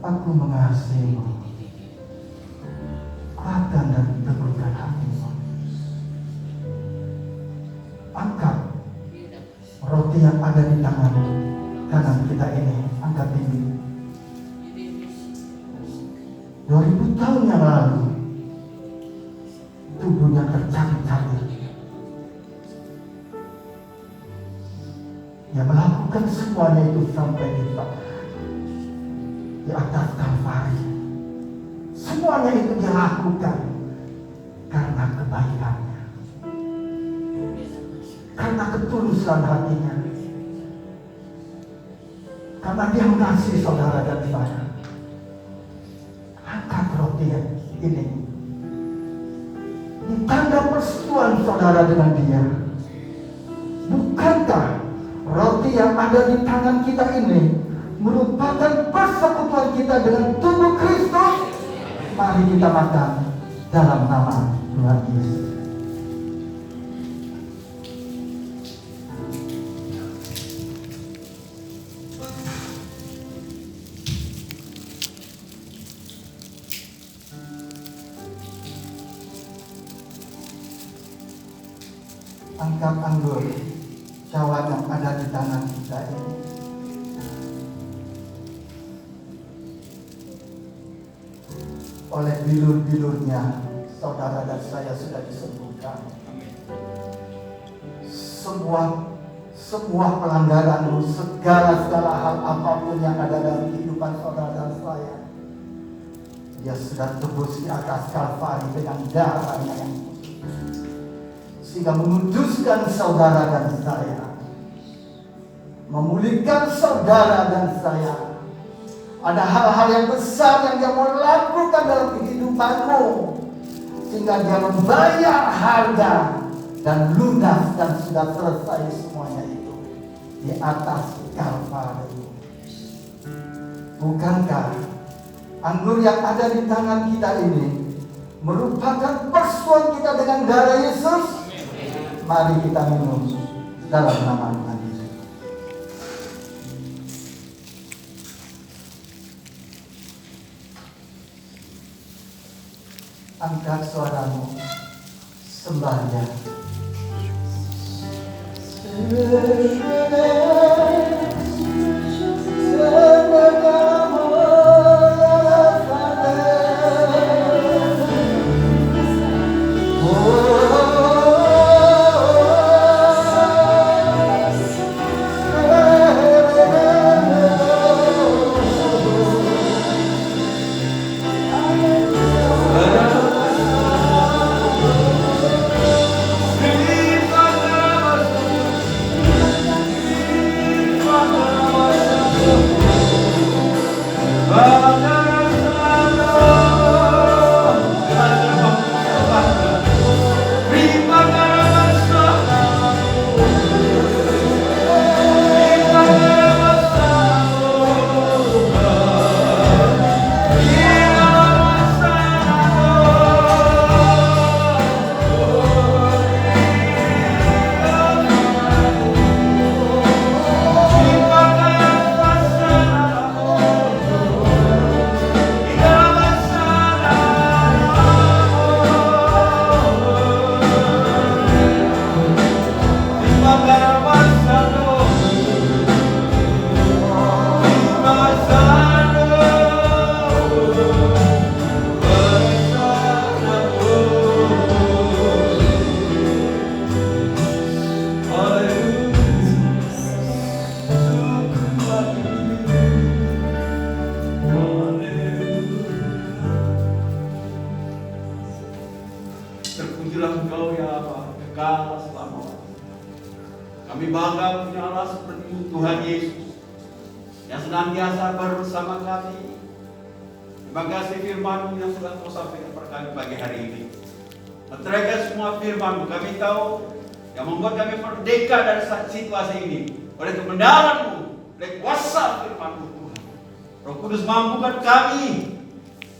Aku mengasihimu. Kuatkan dan teguhkan hatimu. Angkat roti yang ada di tangan kanan kita ini, angkat tinggi. 2000 tahun yang lalu tubuhnya tercabik-cabik. Dia melakukan semuanya itu sampai di atas Kalvari. Semuanya itu dia lakukan karena kebaikannya, karena ketulusan hatinya, karena dia mengasihi saudara dan saya. Angkat roti ini, ini tanda persetujuan saudara dengan dia. Bukankah roti yang ada di tangan kita ini merupakan persekutuan kita dengan tubuh Kristus? Mari kita makan dalam nama Tuhan Yesus. Angkat anggur cawan yang ada di tangan kita ini. Oleh bilur-bilurnya saudara dan saya sudah disembuhkan. Semua pelanggaranmu, segala hal apapun yang ada dalam kehidupan saudara dan saya, Dia sudah tebus di atas Kalvari dengan darahnya yang putih, sehingga menguduskan saudara dan saya, memulihkan saudara dan saya. Ada hal-hal yang besar yang Dia mau lakukan dalam kehidupanmu, sehingga Dia membayar harga dan lunas dan sudah selesai semuanya itu di atas Kalvari. Bukankah anggur yang ada di tangan kita ini merupakan persetujuan kita dengan darah Yesus? Mari kita minum dalam nama Tuhan Yesus. Angkat suaramu, sembah Dia. Kami bangga punya Allah seperti Tuhan Yesus yang senantiasa bersama kami. Terima kasih firman-Mu yang sudah Kau sampaikan kepada kami pagi hari ini. Meteraikan semua firman-Mu, kami tahu yang membuat kami merdeka dari situasi ini oleh kebenaran-Mu, oleh kuasa firman-Mu Tuhan. Roh Kudus mampukan kami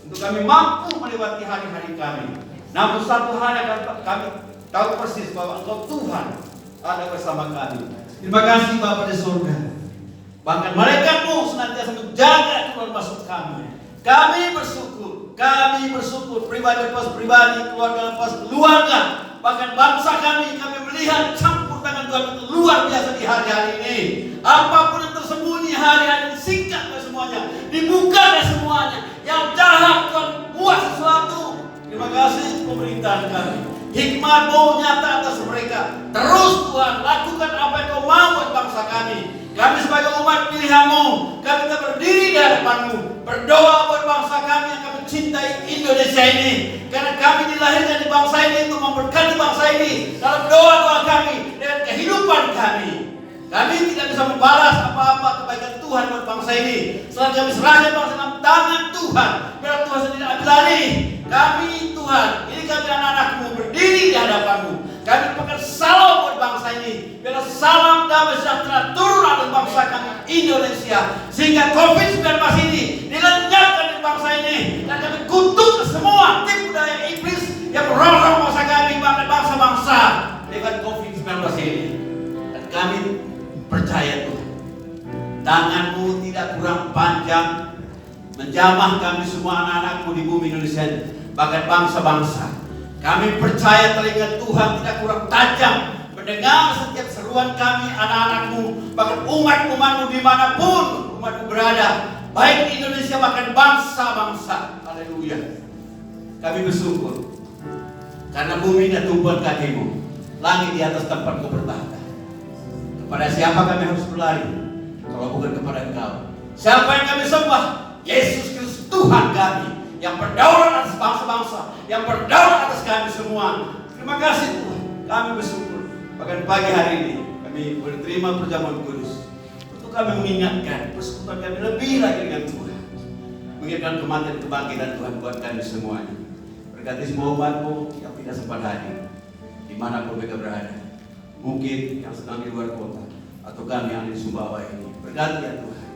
untuk kami mampu melewati hari-hari kami. Namun satu hal yang kami tahu persis bahwa Engkau Tuhan ada bersama kami. Terima kasih Bapa di surga. Bahkan malaikat-Mu senantiasa menjaga keluar masuk kami. Kami bersyukur pribadi lepas pribadi, keluarga lepas keluarga, bahkan bangsa kami melihat campur tangan Tuhan itu luar biasa di hari-hari ini. Apapun yang tersembunyi hari-hari ini, singkat semuanya, dibuka semuanya. Yang jahat Tuhan buat sesuatu. Terima kasih pemerintahan kami. Hikmat-Mu nyata atas mereka. Terus Tuhan lakukan apa yang Kau mau buat bangsa kami. Kami sebagai umat pilihan-Mu, kami tak berdiri di hadapan-Mu, berdoa buat bangsa kami yang kami cintai Indonesia ini. Karena kami dilahirkan di bangsa ini untuk memberkati bangsa ini dalam doa-doa kami dan kehidupan kami. Kami tidak bisa membalas apa-apa kebaikan Tuhan buat bangsa ini. Setelah kami serahkan bangsa dalam tangan Tuhan, biar Tuhan sendiri ambil alih. Kami Tuhan, ini kami anak-anak-Mu berdiri di hadapan-Mu. Kami merupakan salam buat bangsa ini. Biar salam damai sejahtera turun atas bangsa kami Indonesia. Sehingga COVID-19 ini dilenyapkan di bangsa ini. Dan kami kutuk semua tipu daya iblis yang merongrong bangsa kami, bahkan bangsa-bangsa lewat COVID-19 ini. Dan kami percaya Tuhan, tangan-Mu tidak kurang panjang menjamah kami semua anak-anak-Mu di bumi Indonesia ini, bahkan bangsa-bangsa. Kami percaya telinga Tuhan tidak kurang tajam mendengar setiap seruan kami, anak-anak-Mu, bahkan umat-umat-Mu dimanapun umat-Mu berada, baik di Indonesia bahkan bangsa-bangsa. Haleluya. Kami bersyukur karena bumi dan tumbuhan kaki-Mu, langit di atas tempat Kau bertahta. Kepada siapa kami harus berlari kalau bukan kepada Engkau? Siapa yang kami sembah? Yesus Kristus Tuhan kami yang berdaulat atas bangsa-bangsa, yang berdaulat atas kami semua. Terima kasih Tuhan. Kami bersyukur. Bahkan pagi hari ini kami boleh terima perjamuan kudus untuk kami mengingatkan persekutuan kami lebih lagi dengan Tuhan, mengingatkan kematian kebangkitan Tuhan buat kami semuanya. Berkati semua umat-Mu yang tidak sempat hadir dimanapun mereka berada, mungkin yang sedang di luar kota atau kami yang di Sumbawa ini. Berkati ya Tuhan,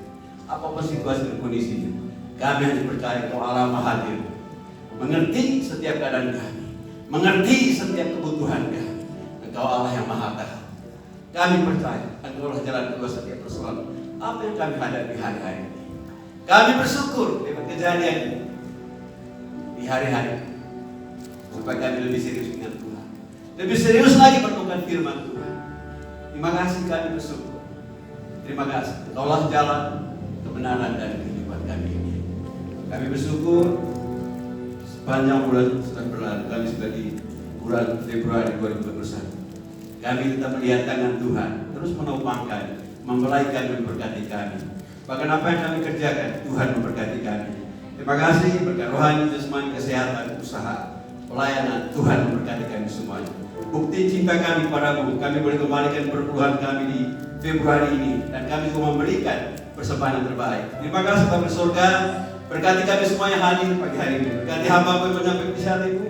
apapun situasi dan kondisinya, kami hanya percaya Kau Allah Maha Hadir, mengerti setiap keadaan kami, mengerti setiap kebutuhan kami. Engkau Allah yang Maha Tahu. Kami percaya Engkau lah jalan keluar setiap persoalan apa yang kami hadapi hari-hari ini. Kami bersyukur lewat kejadian ini di hari-hari, supaya kami lebih serius dengan Tuhan, lebih serius lagi merenungkan firman Tuhan. Terima kasih, kami bersyukur. Terima kasih Engkau lah jalan kebenaran dan kehidupan kami ini. Kami bersyukur sepanjang bulan sudah berlalu, kami sudah di bulan Februari 2021. Kami tetap melihat tangan Tuhan terus menopang kami, membelai kami, memberkati kami. Bahkan apa yang kami kerjakan, Tuhan memberkati kami. Terima kasih berkat rohani, jasmani, kesehatan, usaha, pelayanan, Tuhan memberkati kami semuanya. Bukti cinta kami padamu, kami boleh kembalikan perpuluhan kami di Februari ini, dan kami juga memberikan persembahan yang terbaik. Terima kasih Bapa di surga. Berkati kami semua yang hadir pagi hari ini. Berkati hamba-Mu yang menyampaikan nasihat-Mu,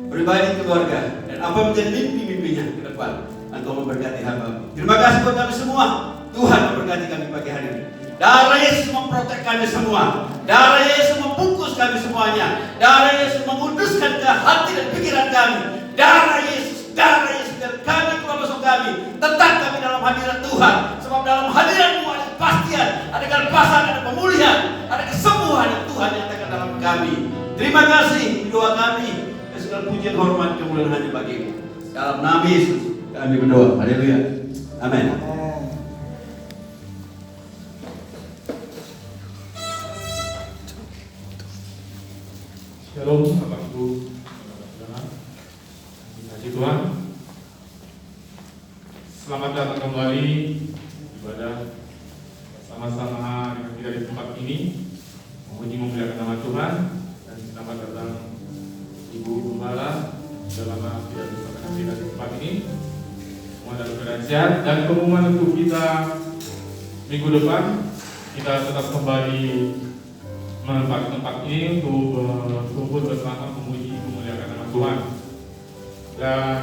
pribadi, keluarga, dan apa menjadi mimpi-mimpinya ke depan. Engkau memberkati hamba-Mu. Terima kasih buat kami semua. Tuhan memberkati kami pagi hari ini. Darah Yesus memprotek kami semua. Darah Yesus membungkus kami semuanya. Darah Yesus menguduskan ke hati dan pikiran kami. Darah Yesus, dan kami keluar masuk kami. Tetap kami dalam hadirat Tuhan. Sebab dalam hadirat-Mu ada kepastian, ada kelepasan, ada pemulihan, ada kesembuhan yang Tuhan nyatakan dalam kami. Terima kasih, doa kami dan segala pujian, hormat, kemuliaan hanya bagi-Mu. Dalam nama Yesus kami berdoa. Haleluya. Amin. Shalom, Bapak Ibu, saudara-saudara. Kasih Tuhan. Selamat datang kembali ibadah bersama-sama dengan kita di tempat ini, memuji memuliakan nama Tuhan, dan selamat datang Ibu Gembala. Sudah lama tidak bersama kita di tempat ini. semua dalam keadaan sehat. Dan pengumuman untuk kita minggu depan, kita tetap kembali menempati tempat ini untuk berkumpul bersama memuji memuliakan nama Tuhan. Dan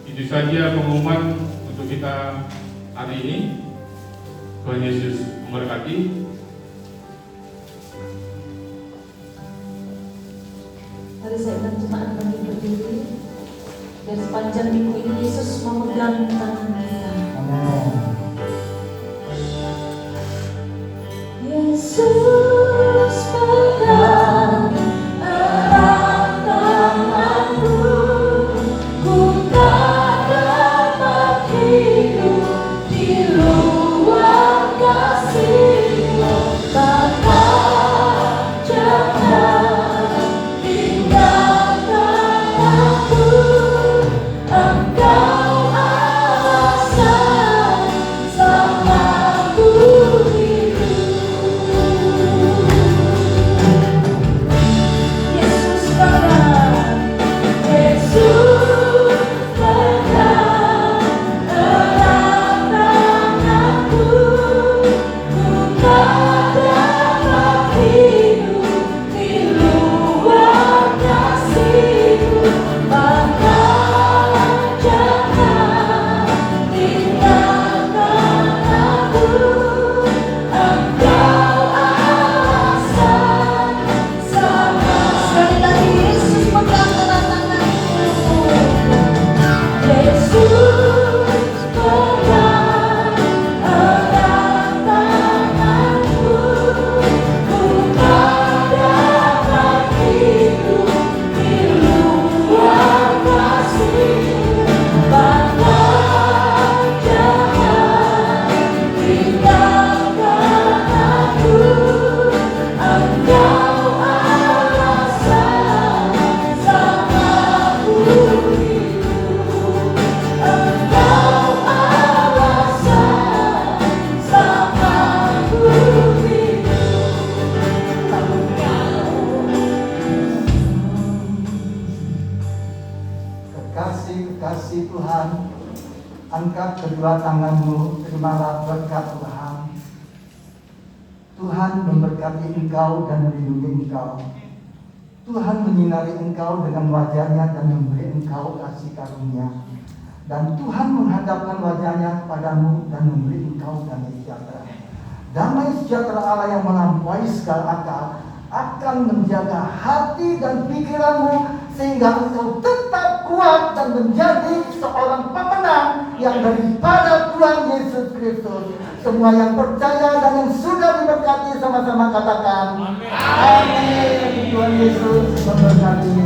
itu saja pengumuman untuk kita hari ini. Tuhan Yesus memberkati. Mari saya undang jemaat bagi berdiri. Dan sepanjang minggu ini Yesus memegang tangan kita. Amin. Yesus pegang erat tanganku, ku tak dapat hidup di luar kasih-Mu. Bahkan jangan tinggalkan aku, Engkau alasan selamaku hidup. Yesus pegang, Yesus pegang erat tanganku, ku tak dapat hidup di luar kasih-Mu. Bahkan jangan tinggalkan aku, Engkau alasan sama. Sekali lagi, Yesus pegang erat tanganku. Yesus pegang erat tanganku, ku tak dapat hidup di luar kasih-Mu. Bahkan jangan tinggalkan aku, Engkau alasan selamaku hidup. Engkau alasan selamaku Kekasih Tuhan, angkat kedua tanganmu, terimalah berkat Tuhan. Tuhan memberkati engkau dan melindungi engkau. Tuhan menyinari engkau dengan wajah-Nya dan memberi engkau kasih karunia. Dan Tuhan menghadapkan wajah-Nya kepadamu dan memberi engkau damai sejahtera. Damai sejahtera Allah yang melampaui segala akal akan menjaga hati dan pikiranmu sehingga engkau tetap kuat dan menjadi seorang pemenang yang daripada Tuhan Yesus Kristus. Semua yang percaya dan yang sudah diberkati sama-sama katakan amin. Tuhan Yesus memberkati.